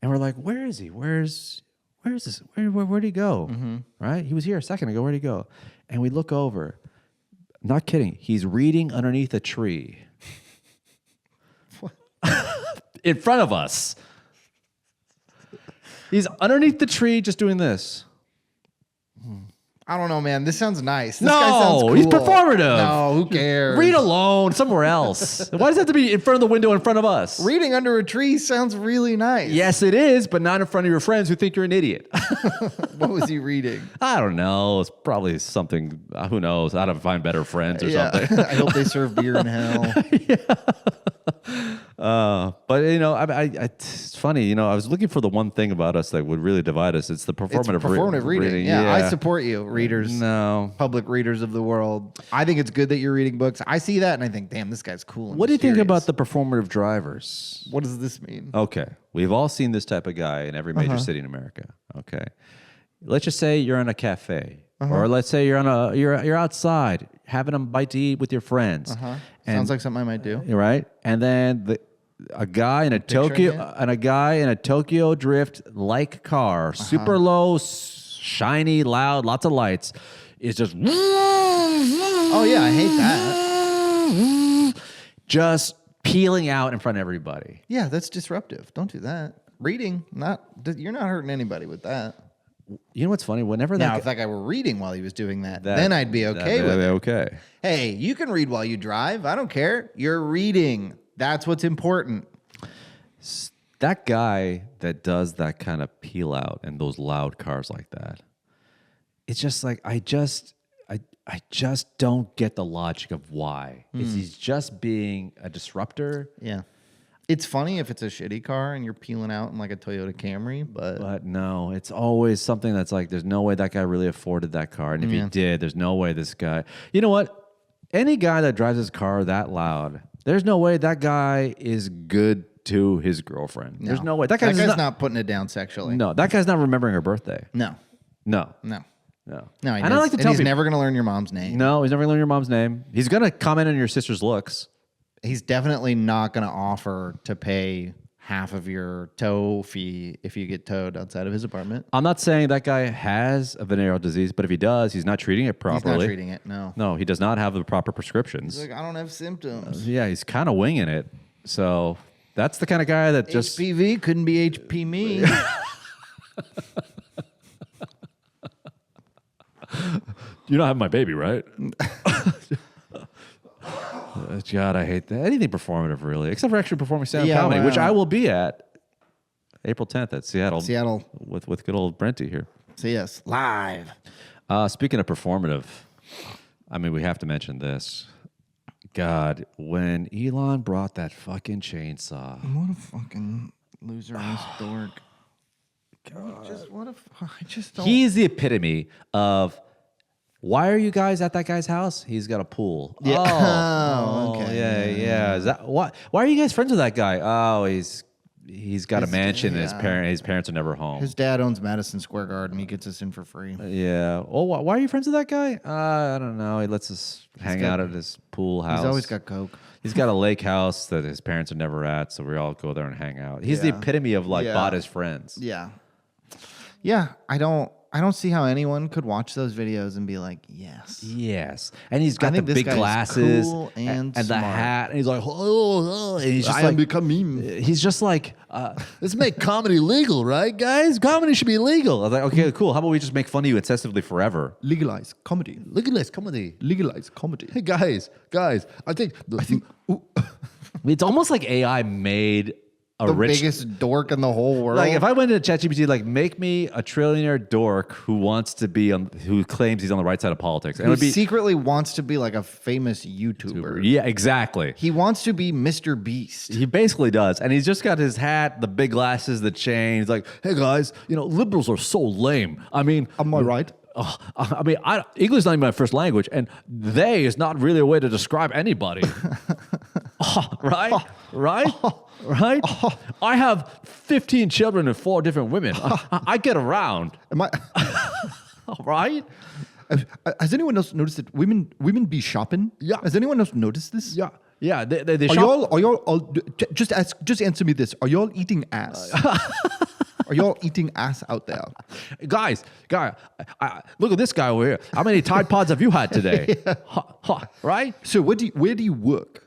and we're like, where is he? Where'd he go? Mm-hmm. Right? He was here a second ago. Where'd he go? And we look over. Not kidding. He's reading underneath a tree. In front of us. He's underneath the tree just doing this. I don't know, man. This sounds nice. This guy sounds cool. He's performative. No, who cares? Read alone, somewhere else. Why does it have to be in front of the window in front of us? Reading under a tree sounds really nice. Yes, it is, but not in front of your friends who think you're an idiot. What was he reading? I don't know. It's probably something, who knows, how to find better friends or something. I hope they serve beer in hell. But it's funny. I was looking for the one thing about us that would really divide us. It's the performative reading. Yeah, I support you, readers. No, public readers of the world. I think it's good that you're reading books. I see that and I think, damn, this guy's cool. And what do you think mysterious. about the performative drivers? What does this mean? Okay, we've all seen this type of guy in every major city in America. Okay, let's just say you're in a cafe, or let's say you're outside having a bite to eat with your friends. Sounds like something I might do. Right, and then a guy in a Tokyo Drift like car, super low, shiny, loud, lots of lights, is just. Oh yeah, I hate that. Just peeling out in front of everybody. Yeah, that's disruptive. Don't do that. Reading, you're not hurting anybody with that. You know what's funny? Whenever if that guy were reading while he was doing that, then I'd be okay with it. Okay. Hey, you can read while you drive. I don't care. You're reading. That's what's important. That guy that does that kind of peel out and those loud cars like that, it's just like I just don't get the logic of why. Is he's just being a disruptor? Yeah. It's funny if it's a shitty car and you're peeling out in like a Toyota Camry, but no, it's always something that's like, there's no way that guy really afforded that car. And if he did, there's no way this guy, you know what? Any guy that drives his car that loud, there's no way that guy is good to his girlfriend. No. There's no way. That guy's not putting it down sexually. No, that guy's not remembering her birthday. No. No. I don't like to tell he's never going to learn your mom's name. No, he's never going to learn your mom's name. He's going to comment on your sister's looks. He's definitely not going to offer to pay half of your tow fee if you get towed outside of his apartment. I'm not saying that guy has a venereal disease, but if he does, he's not treating it properly. He's not treating it, no. No, he does not have the proper prescriptions. He's like, I don't have symptoms. Yeah, he's kind of winging it. So that's the kind of guy that just... HPV couldn't be HP me. You don't have my baby, right? God, I hate that. Anything performative, really, except for actually performing stand-up Yeah, comedy, which well. I will be at April 10th at Seattle. Seattle. with good old Brenty here. So yes, live. Speaking of performative, I mean, we have to mention this. God, when Elon brought that fucking chainsaw. What a fucking loser ass dork. God. I just don't. He's the epitome of, why are you guys at that guy's house? He's got a pool. Yeah. Oh, Okay. yeah. Is that why are you guys friends with that guy? Oh, he's got a mansion and his parents are never home. His dad owns Madison Square Garden. He gets us in for free. Yeah. Oh, why are you friends with that guy? I don't know. He lets us hang out at his pool house. He's always got coke. He's got a lake house that his parents are never at, so we all go there and hang out. He's the Yeah. epitome of like Yeah. bought his friends. Yeah. Yeah. I don't see how anyone could watch those videos and be like, yes. Yes, and he's got the think this big guy's glasses cool and the smart. hat, and he's like, oh, and he's just I like, am becoming. he's just like, let's make comedy legal, right, guys? Comedy should be legal. I was like, okay, cool. How about we just make fun of you incessantly forever? Legalize comedy. Legalize comedy. Legalize comedy. Hey, guys, I think it's almost like AI made a The rich. biggest dork in the whole world. Like if I went to ChatGPT, like make me a trillionaire dork who wants to be who claims he's on the right side of politics, and it who would be secretly wants to be like a famous YouTuber. yeah, exactly. He wants to be Mr. Beast. He basically does, and he's just got his hat, the big glasses, the chain. He's like, "Hey guys, liberals are so lame. I mean, Am I right? English is not even my first language, and they is not really a way to describe anybody." Right? I have 15 children and 4 different women. I get around. Am I? Right? Has anyone else noticed that women be shopping? Yeah. Has anyone else noticed this? Yeah. They Are shop. y'all all, just answer me this. Are y'all eating ass? Are y'all eating ass out there? Guys, look at this guy over here. How many Tide Pods have you had today? Right? So where do you work?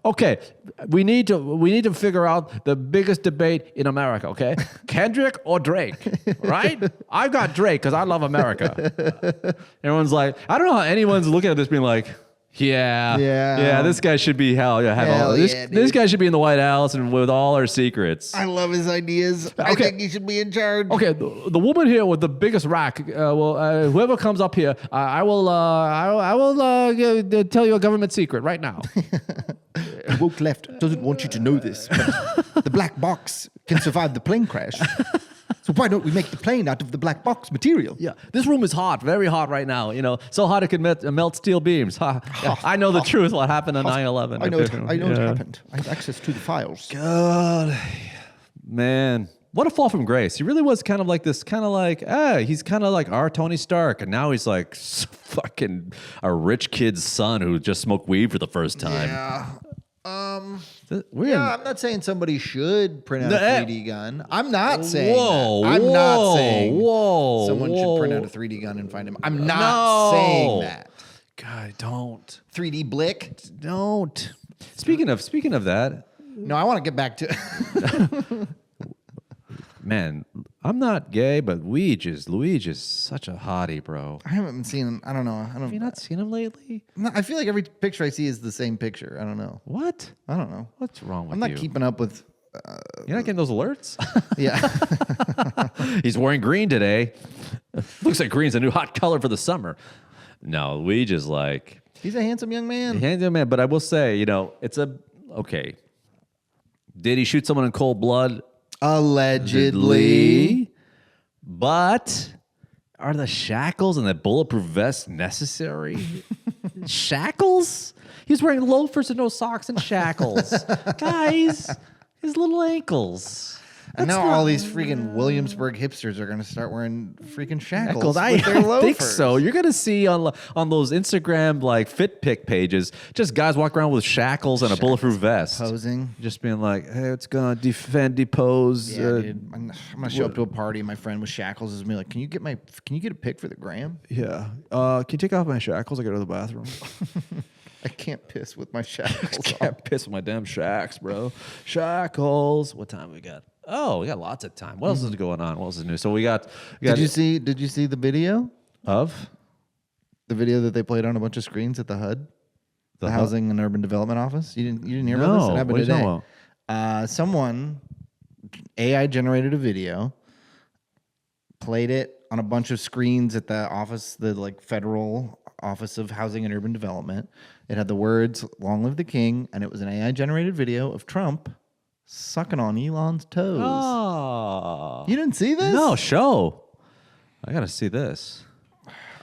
Okay, we need to figure out the biggest debate in America. Okay, Kendrick or Drake, right? I've got Drake because I love America. Everyone's like, I don't know how anyone's looking at this being like, yeah. This guy should be this guy should be in the White House and with all our secrets. I love his ideas. I think he should be in charge. Okay, the woman here with the biggest rack. Whoever comes up here, I will tell you a government secret right now. The woke left doesn't want you to know this, but the black box can survive the plane crash. So why don't we make the plane out of the black box material? Yeah, this room is hot, very hot right now. So hot it can melt steel beams. Yeah, I know the truth. What happened on 9/11? I know it happened. I have access to the files. God, man, what a fall from grace. He really was kind of like this, he's kind of like our Tony Stark, and now he's like fucking a rich kid's son who just smoked weed for the first time. Yeah. Weird. I'm not saying somebody should print out a 3D gun. I'm not saying Whoa, that. I'm not saying someone whoa. should print out a 3D gun and find him. I'm not saying that. God, don't. 3D Blick? Don't. Speaking of that, No, I want to get back to man, I'm not gay, but Luigi is such a hottie, bro. I haven't seen him. I don't know. Have you not seen him lately? No, I feel like every picture I see is the same picture. I don't know. What? I don't know. What's wrong with I'm not you? keeping up with. You're not getting those alerts? Yeah. He's wearing green today. Looks like green's a new hot color for the summer. No, Luigi's like He's a handsome young man. handsome man, but I will say, it's okay. Did he shoot someone in cold blood? Allegedly. But are the shackles and the bulletproof vest necessary? Shackles? He's wearing loafers and no socks and shackles. Guys, his little ankles. And now all these freaking Williamsburg hipsters are going to start wearing freaking shackles I with their think loafers. so. You're gonna see on those Instagram like fit pic pages, just guys walk around with shackles and a bulletproof vest, Posing. just being like, "Hey, it's gonna depose." Yeah, dude. I'm gonna show up to a party. My friend with shackles is gonna be like, "Can you get a pic for the gram? Yeah. Can you take off my shackles? I go to the bathroom. I can't piss with my shackles. Can't piss with my damn shacks, bro. Shackles. What time we got? Oh, we got lots of time. What else is going on? What else is new? So we got Did you see the video? of The video that they played on a bunch of screens at the HUD? The Housing and Urban Development Office. You didn't hear about this? It happened what are you today. talking about? Someone AI generated a video, played it on a bunch of screens at the office, the like federal Office of Housing and Urban Development. It had the words "Long live the King," and it was an AI generated video of Trump sucking on Elon's toes. Oh. You didn't see this? No, show. I got to see this.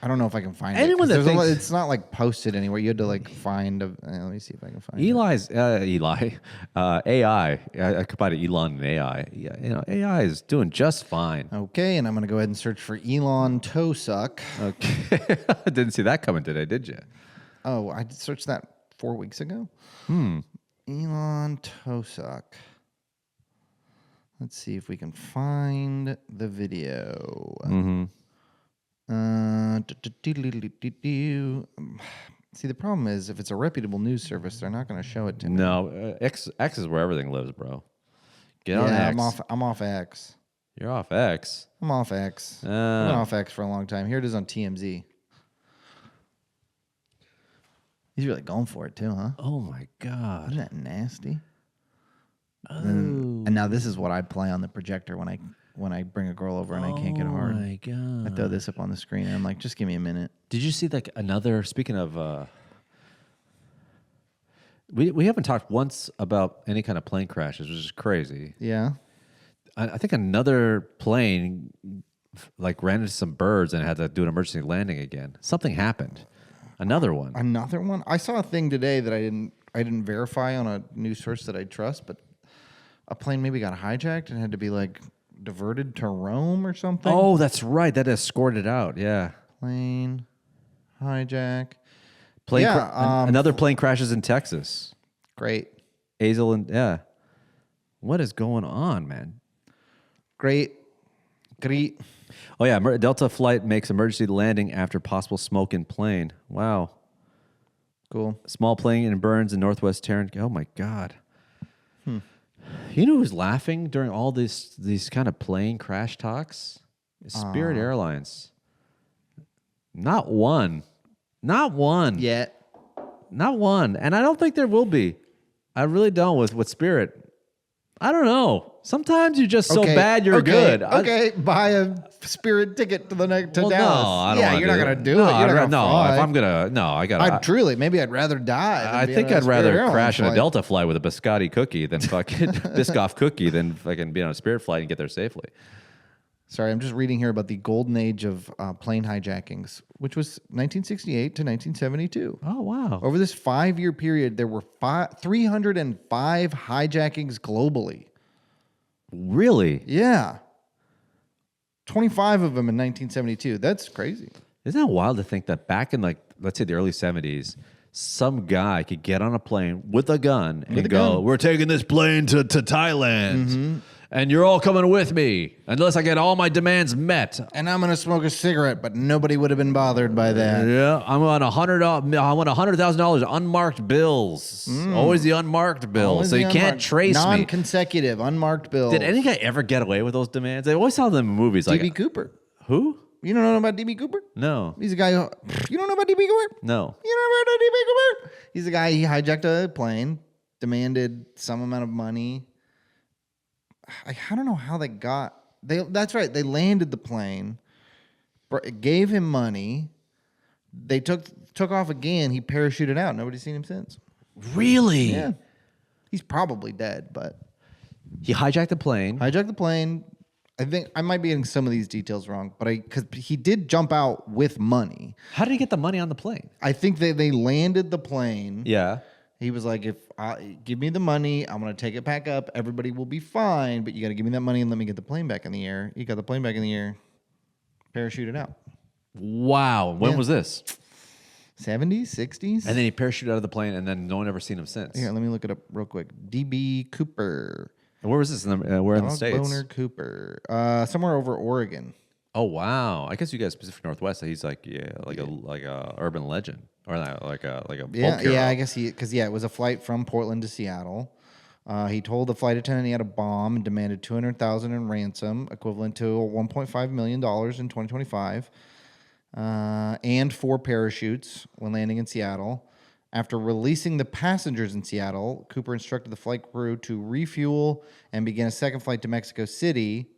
I don't know if I can find Anyone it. that thinks it's not like posted anywhere. You had to like find. Let me see if I can find it. AI. I combined Elon and AI. Yeah, AI is doing just fine. Okay, and I'm gonna go ahead and search for Elon toe suck. Okay, I didn't see that coming today, did you? Oh, I searched that 4 weeks ago. Elon toe suck. Let's see if we can find the video. See, the problem is if it's a reputable news service, they're not going to show it to me. No, X is where everything lives, bro. Get on X. I'm off X. You're off X. I'm off X. I've been off X for a long time. Here it is on TMZ. He's really going for it too, huh? Oh my God. Isn't that nasty? Oh. And now this is what I play on the projector when I bring a girl over and I can't get hard. Oh my God. I throw this up on the screen and I'm like, just give me a minute. Did you see like another, speaking of, we haven't talked once about any kind of plane crashes, which is crazy. Yeah. I think another plane like ran into some birds and had to do an emergency landing again. Something happened. Another one. Another one? I saw a thing today that I didn't verify on a news source that I trust, but a plane maybe got hijacked and had to be like diverted to Rome or something. Oh, that's right. That escorted out. Yeah. Plane hijack. Another plane crashes in Texas. Great. Hazel and yeah. What is going on, man? Great. Oh yeah, Delta flight makes emergency landing after possible smoke in plane. Wow. Cool. Small plane in burns in Northwest Tarrant. Oh my God. You know who's laughing during all these kind of plane crash talks? Spirit Airlines. Not one. Yet. Not one. And I don't think there will be. I really don't with Spirit. I don't know. Sometimes you're just so bad you're good. Okay, buy a Spirit ticket to Dallas. No, I don't you're not gonna do it. No, You're not gonna fly. if I'm gonna, no, I gotta. Maybe I'd rather die. Than I be think on a I'd rather Spirit crash in Airlines a Delta flight with a biscotti cookie than fucking Biscoff cookie than fucking be on a Spirit flight and get there safely. Sorry, I'm just reading here about the golden age of plane hijackings, which was 1968 to 1972. Oh wow! Over this 5-year period, there were 305 hijackings globally. Really? Yeah. 25 of them in 1972. That's crazy. Isn't that wild to think that back in like, let's say the early 70s, some guy could get on a plane with a gun and go, we're taking this plane to Thailand and you're all coming with me unless I get all my demands met. And I'm going to smoke a cigarette, but nobody would have been bothered by that. Yeah, I want $100,000 unmarked bills. Always the unmarked bill, so you can't trace me. Non-consecutive, unmarked bills. Did any guy ever get away with those demands? They always saw them in movies. D.B. Cooper. Who? You don't know about D.B. Cooper? No. He's a guy who... You don't know about D.B. Cooper? No. You don't know about D.B. Cooper? He's a guy, he hijacked a plane, demanded some amount of money. I don't know how they got... That's right. They landed the plane, gave him money. They took off again. He parachuted out. Nobody's seen him since. Really? Yeah. He's probably dead, but... He hijacked the plane. I think I might be getting some of these details wrong, but because he did jump out with money. How did he get the money on the plane? I think they landed the plane. Yeah. He was like, "If give me the money, I'm gonna take it back up. Everybody will be fine, but you got to give me that money and let me get the plane back in the air." He got the plane back in the air, parachuted out. Wow. When was this? 70s, 60s. And then he parachuted out of the plane, and then no one ever seen him since. Here, let me look it up real quick. D.B. Cooper. And where was this? Where in the States? Boner Cooper. Somewhere over Oregon. Oh wow! I guess you guys Pacific Northwest. He's like a urban legend or like a folk hero. Yeah. I guess because it was a flight from Portland to Seattle. He told the flight attendant he had a bomb and demanded $200,000 in ransom, equivalent to $1.5 million in 2025, and 4 parachutes when landing in Seattle. After releasing the passengers in Seattle, Cooper instructed the flight crew to refuel and begin a second flight to Mexico City.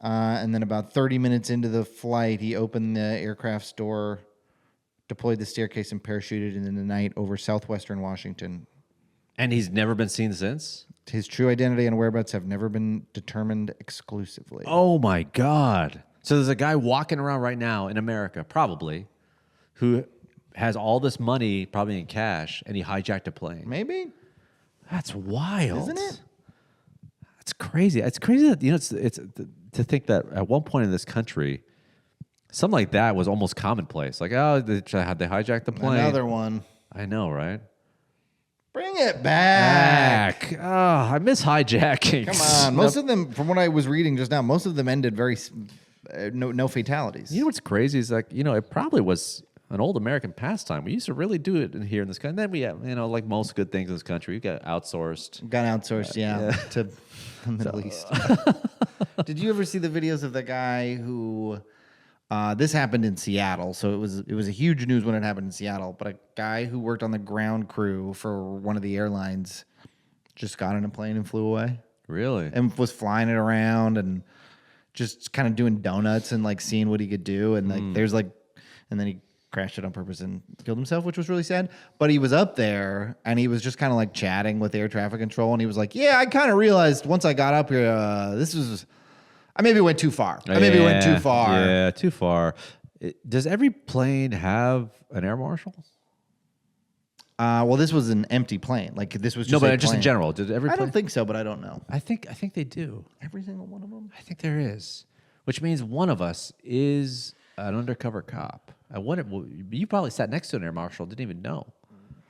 And then about 30 minutes into the flight, he opened the aircraft's door, deployed the staircase, and parachuted into the night over southwestern Washington. And he's never been seen since? His true identity and whereabouts have never been determined exclusively. Oh, my God. So there's a guy walking around right now in America, probably, who has all this money, probably in cash, and he hijacked a plane. Maybe. That's wild. Isn't it? That's crazy. It's crazy that, it's to think that at one point in this country, something like that was almost commonplace. Like, oh, they hijacked the plane. Another one. I know, right? Bring it back. Oh, I miss hijacking. Come on. Most of them, from what I was reading just now, most of them ended very no fatalities. You know what's crazy is like, it probably was an old American pastime. We used to really do it here in this country. And then we have, like most good things in this country, we got outsourced. To the Middle East. Did you ever see the videos of the guy who? This happened in Seattle, so it was a huge news when it happened in Seattle. But a guy who worked on the ground crew for one of the airlines just got in a plane and flew away. Really? And was flying it around and just kind of doing donuts and like seeing what he could do. And like and then he crashed it on purpose and killed himself, which was really sad. But he was up there and he was just kind of like chatting with air traffic control. And he was like, yeah, I kind of realized once I got up here, I maybe went too far. Yeah, too far. Does every plane have an air marshal? Well, this was an empty plane. Like this was just but just in general. Did every? I don't think so, but I don't know. I think they do. Every single one of them. I think there is, which means one of us is an undercover cop. You probably sat next to an air marshal, didn't even know.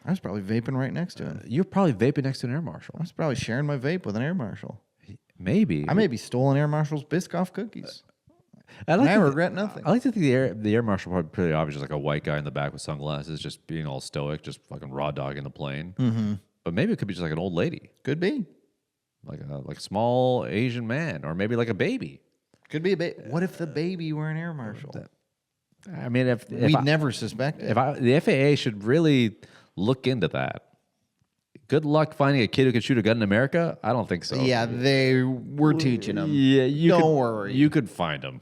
I was probably vaping right next to him. You're probably vaping next to an air marshal. I was probably sharing my vape with an air marshal. Maybe. I maybe stole an air marshal's Biscoff cookies. I regret nothing. I like to think the air marshal probably pretty obvious, just like a white guy in the back with sunglasses, just being all stoic, just fucking raw dog in the plane. Mm-hmm. But maybe it could be just like an old lady. Could be. Like a small Asian man, or maybe like a baby. Could be a baby. What if the baby were an air marshal? I mean, if we'd never suspect it. The FAA should really look into that. Good luck finding a kid who can shoot a gun in America. I don't think so. Yeah, we're teaching them. Yeah, don't worry. You could find them.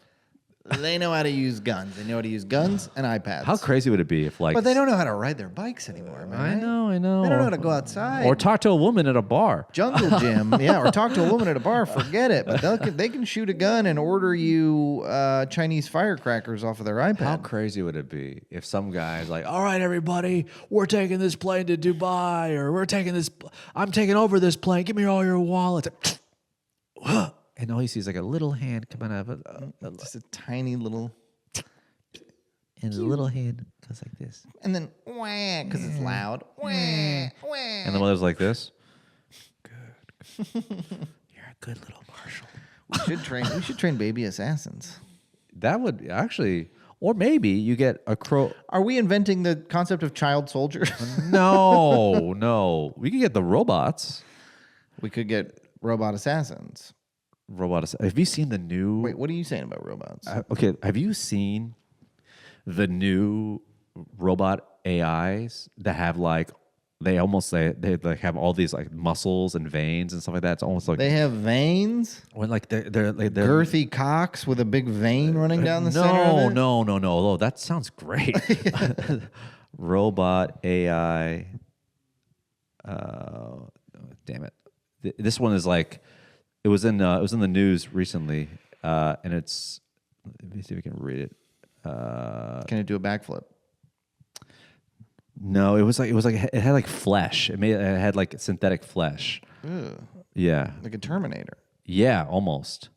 They know how to use guns. They know how to use guns and iPads. How crazy would it be if like? But they don't know how to ride their bikes anymore, man. I know. They don't know how to go outside or talk to a woman at a bar. Jungle gym, yeah, or talk to a woman at a bar. Forget it. But they can shoot a gun and order you Chinese firecrackers off of their iPad. How crazy would it be if some guy's like, "All right, everybody, we're taking this plane to Dubai, or I'm taking over this plane. Give me all your wallets." And all he sees is like a little hand coming out of it. Just a tiny little. And the little hand goes like this. And then, wah, because it's loud. Wah, wah. And the mother's like this. Good. You're a good little marshal. We should train baby assassins. That would actually, or maybe you get a crow. Are we inventing the concept of child soldiers? No. We could get the robots. We could get robot assassins. Have you seen the new? Wait, what are you saying about robots? Okay, have you seen the new robot AIs that have like they like have all these like muscles and veins and stuff like that? It's almost like they have veins. When like they're girthy cocks with a big vein running down the center of it? No. Oh, that sounds great. Robot AI. Damn it! This one is like. It was in the news recently, and it's. Let me see if we can read it. Can it do a backflip? No, it had like flesh. It had like synthetic flesh. Ugh. Yeah, like a Terminator. Yeah, almost.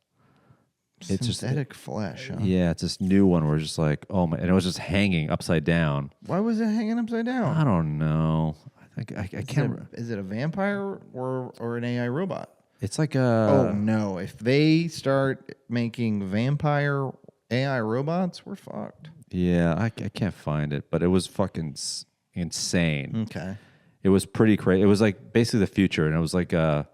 It's synthetic flesh. Huh? Yeah, it's this new one where it's just like, oh my, and it was just hanging upside down. Why was it hanging upside down? I don't know. I can't. Is it a vampire or an AI robot? It's like a. Oh no! If they start making vampire AI robots, we're fucked. Yeah, I can't find it, but it was fucking insane. Okay. It was pretty crazy. It was like basically the future, and it was like I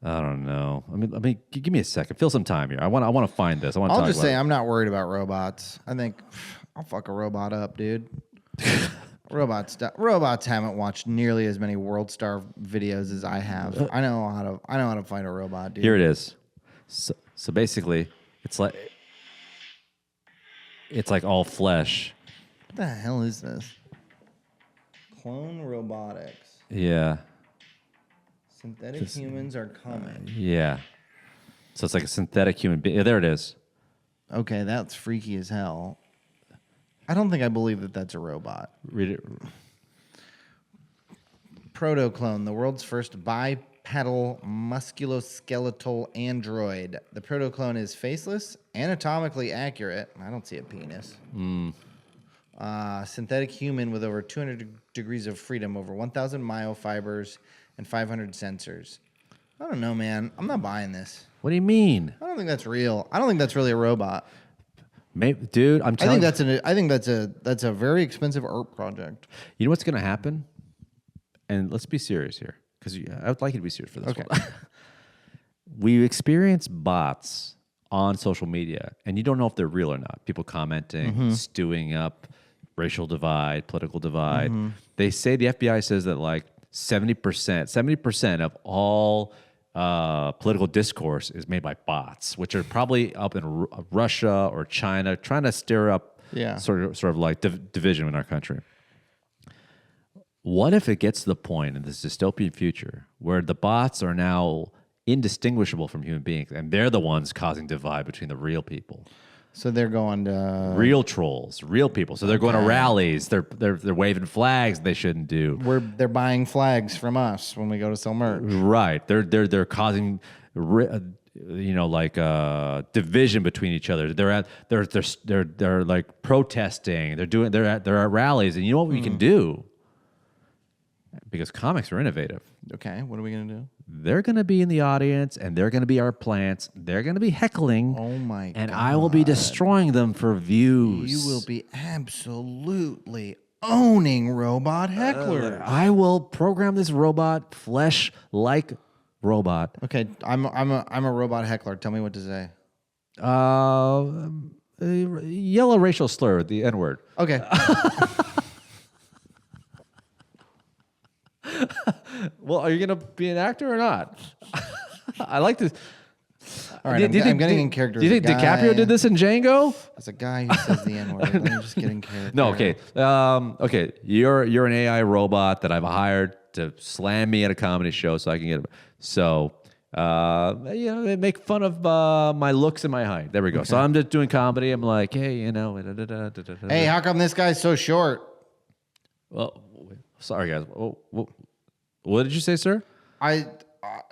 don't know. I mean, give me a second. Fill some time here. I want to find this. I'll just say I'm not worried about robots. I think I'll fuck a robot up, dude. Robots haven't watched nearly as many World Star videos as I have. I know how to fight a robot, dude. Here it is. So basically, it's like all flesh. What the hell is this? Clone robotics. Yeah. Synthetic humans are coming. Yeah. So it's like a synthetic human being. Yeah, there it is. Okay, that's freaky as hell. I don't think I believe that that's a robot. Read it. Protoclone, the world's first bipedal musculoskeletal android. The protoclone is faceless, anatomically accurate. I don't see a penis. Synthetic human with over 200 degrees of freedom, over 1,000 myofibers, and 500 sensors. I don't know, man. I'm not buying this. What do you mean? I don't think that's real. I don't think that's really a robot. Maybe, dude, I'm telling you. I think that's a very expensive art project. You know what's going to happen? And let's be serious here, because I would like you to be serious for this one. We experience bots on social media, and you don't know if they're real or not. People commenting, stewing up, racial divide, political divide. They say, the FBI says that like 70% of all political discourse is made by bots, which are probably up in Russia or China, trying to stir up sort of like division in our country. What if it gets to the point in this dystopian future where the bots are now indistinguishable from human beings, and they're the ones causing divide between the real people? So they're going to real trolls, real people. So they're going to rallies. They're waving flags they shouldn't do. They're buying flags from us when we go to sell merch. Right. They're causing division between each other. They're like protesting. They're at rallies, and you know what we can do? Because comics are innovative. Okay, what are we gonna do? They're gonna be in the audience, and they're gonna be our plants. They're gonna be heckling. Oh my god! And I will be destroying them for views. You will be absolutely owning robot hecklers. I will program this robot, flesh-like robot. Okay, I'm a robot heckler. Tell me what to say. Yellow racial slur, the N-word. Okay. Well, are you going to be an actor or not? I like this. All right, I'm getting in character. Do you think DiCaprio did this in Django? As a guy who says the N-word, let me just get in character. No, okay. Okay, you're an AI robot that I've hired to slam me at a comedy show so I can get... So, make fun of my looks and my height. There we go. Okay. So I'm just doing comedy. I'm like, hey, Hey, how come this guy's so short? Well, sorry, guys. What did you say, sir?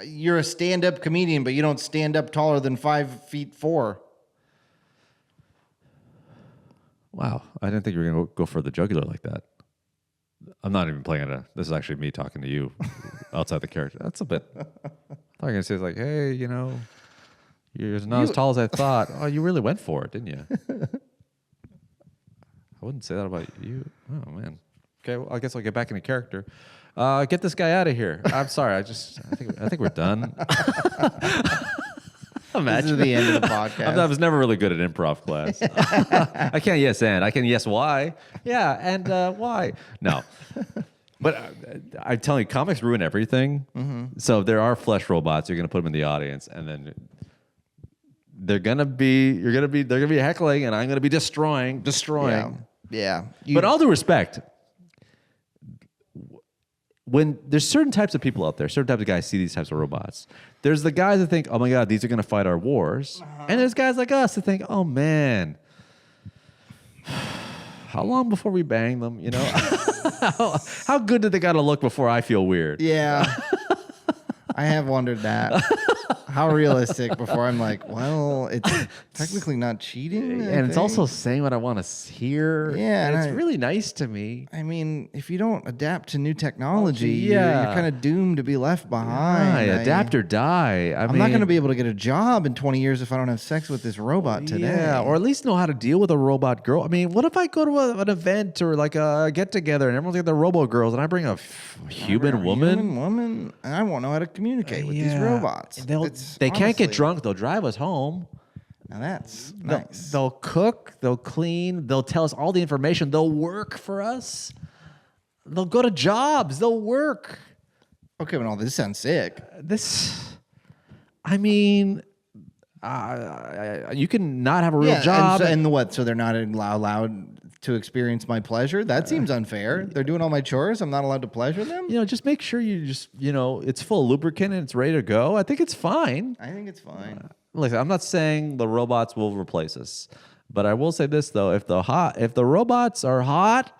You're a stand-up comedian, but you don't stand up taller than 5'4". Wow, I didn't think you were going to go for the jugular like that. I'm not even playing it. This is actually me talking to you outside the character. That's a bit... I thought you were going to say, like, hey, you're not as tall as I thought. Oh, you really went for it, didn't you? I wouldn't say that about you. Oh, man. Okay, well, I guess I'll get back into character. Get this guy out of here. I'm sorry. I think we're done. This is the end of the podcast. I was never really good at improv class. I can't yes and. I can yes why. Yeah, and why? No. But I'm telling you, comics ruin everything. Mm-hmm. So there are flesh robots. You're going to put them in the audience, and then they're going to be heckling, and I'm going to be destroying. Yeah. But all due respect, when there's certain types of people out there, certain types of guys see these types of robots. There's the guys that think, oh my God, these are going to fight our wars. Uh-huh. And there's guys like us that think, oh man, how long before we bang them? How good did they got to look before I feel weird? Yeah. I have wondered that. How realistic before I'm like, well, it's technically not cheating. And it's also saying what I want to hear. Yeah. And it's really nice to me. I mean, if you don't adapt to new technology, you're kind of doomed to be left behind. Adapt or die. I'm not going to be able to get a job in 20 years if I don't have sex with this robot today. Yeah, or at least know how to deal with a robot girl. I mean, what if I go to an event or like a get-together and everyone's got their robo girls and I bring a human woman? And I won't know how to communicate with these robots. They can't get drunk. They'll drive us home. Now that's nice. They'll cook. They'll clean. They'll tell us all the information. They'll work for us. They'll go to jobs. They'll work. Okay, well, this sounds sick. I mean, you can not have a real job. And what? So they're not allowed to experience my pleasure? That seems unfair. They're doing all my chores. I'm not allowed to pleasure them? Just make sure it's full of lubricant and it's ready to go. I think it's fine. I think it's fine. Listen, I'm not saying the robots will replace us, but I will say this though: if the robots are hot,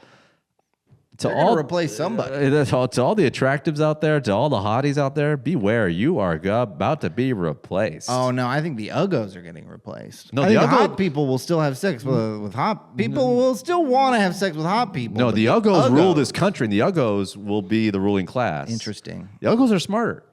They're gonna replace somebody. To all the attractives out there, to all the hotties out there, beware, you are about to be replaced. Oh no, I think the uggos are getting replaced. No, I the think uggo- hot people will still have sex with hot people. Will still want to have sex with hot people. No, but the uggos rule this country, and the uggos will be the ruling class. Interesting. The uggos are smarter.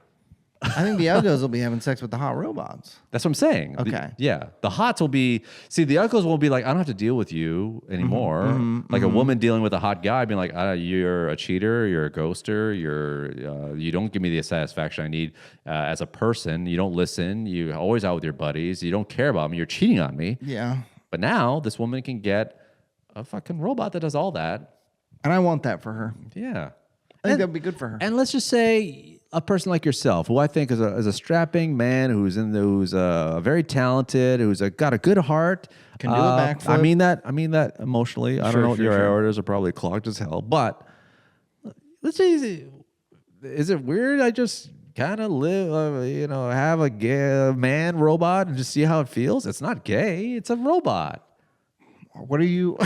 I think the uggos will be having sex with the hot robots. That's what I'm saying. Okay. The hots will be. See, the uggos will be like, I don't have to deal with you anymore. A woman dealing with a hot guy, being like, you're a cheater, you're a ghoster, you don't give me the satisfaction I need as a person. You don't listen. You're always out with your buddies. You don't care about me. You're cheating on me. Yeah. But now this woman can get a fucking robot that does all that. And I want that for her. Yeah. I think that'd be good for her. And let's just say a person like yourself, who I think is a strapping man, who's very talented, who's got a good heart, Can do a backflip. I mean that emotionally. I don't know. Your aortas are probably clogged as hell. But let's say, is it weird? I just kind of live, have a gay man robot and just see how it feels. It's not gay. It's a robot. What are you?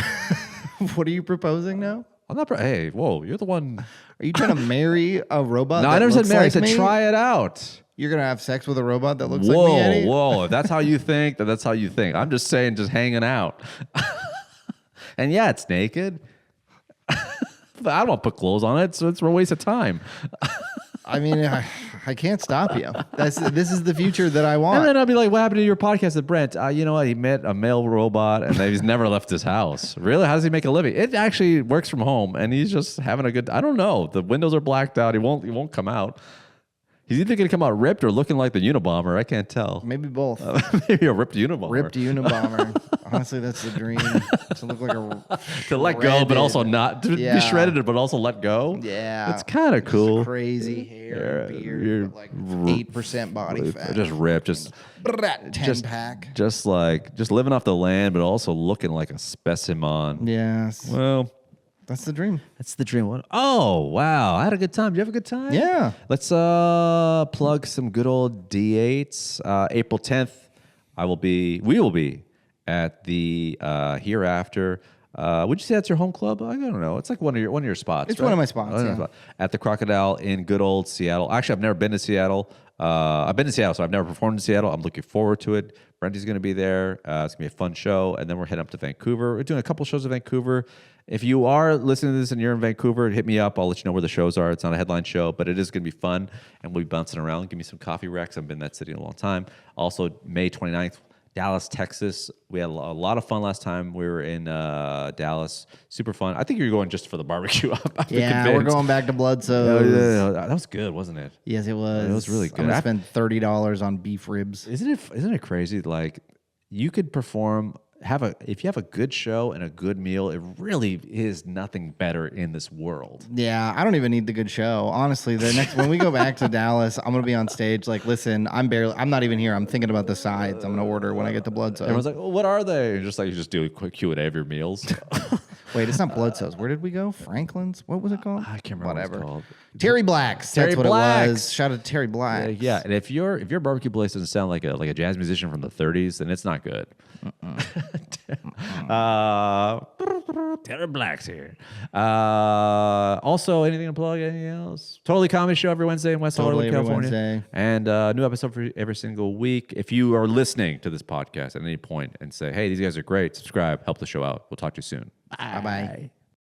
What are you proposing now? I'm not. Hey, whoa! You're the one. Are you trying to marry a robot? No, that I never said looks marry. I like said me? try it out. You're gonna have sex with a robot that looks like me, Eddie? Whoa! If that's how you think, then that's how you think. I'm just saying, just hanging out. And yeah, it's naked. But I don't want to put clothes on it, so it's a waste of time. I mean, I can't stop you. This is the future that I want. And then I'll be like, what happened to your podcast with Brent? You know what? He met a male robot and he's never left his house. Really? How does he make a living? It actually works from home and he's just having a good, I don't know. The windows are blacked out. He won't come out. He's either going to come out ripped or looking like the Unabomber. I can't tell. Maybe both. Maybe a ripped Unabomber. Ripped Unabomber. Honestly, that's the dream. To look like a to let go, but also not to be shredded, but also let go. Yeah, it's kind of cool. Crazy hair, and beard, but like 8% body fat. Just ripped, just 10-pack. Just living off the land, but also looking like a specimen. Yes. Well. That's the dream. That's the dream one. Oh, wow. I had a good time. Did you have a good time? Yeah. Let's plug some good old D8s. April 10th, we will be at the Hereafter. Would you say that's your home club? I don't know. It's like one of your spots. It's right? one of my spots. Yeah. At the Crocodile in good old Seattle. Actually, I've never been to Seattle. I've been to Seattle, so I've never performed in Seattle. I'm looking forward to it. Brenty's going to be there. It's going to be a fun show. And then we're heading up to Vancouver. We're doing a couple shows in Vancouver. If you are listening to this and you're in Vancouver, hit me up. I'll let you know where the shows are. It's not a headline show, but it is going to be fun. And we'll be bouncing around. Give me some coffee wrecks. I've been in that city in a long time. Also, May 29th, Dallas, Texas. We had a lot of fun last time we were in Dallas. Super fun. I think you're going just for the barbecue. Yeah, we're going back to Bloodsoes. That was good, wasn't it? Yes, it was. It was really good. I'm gonna spend $30 on beef ribs. Isn't it crazy? Like you could perform. If you have a good show and a good meal, it really is nothing better in this world. Yeah, I don't even need the good show. Honestly, when we go back to Dallas, I'm gonna be on stage like, listen, I'm not even here. I'm thinking about the sides. I'm gonna order when I get to Bloodsoes. Everyone's like, well, what are they? And you just do a quick Q&A of your meals. Wait, it's not Bloodsoes. Where did we go? Franklin's? What was it called? I can't remember what it's called. Terry Black's. Terry That's what Black's. it was. Shout out to Terry Black. Yeah, and if your barbecue place doesn't sound like a jazz musician from the 30s, then it's not good. Terry Black's here. Also, anything to plug? Anything else? Totally Comedy Show every Wednesday in West Hollywood, California. Wednesday. And new episode for every single week. If you are listening to this podcast at any point and say, hey, these guys are great, subscribe, help the show out. We'll talk to you soon. Bye-bye.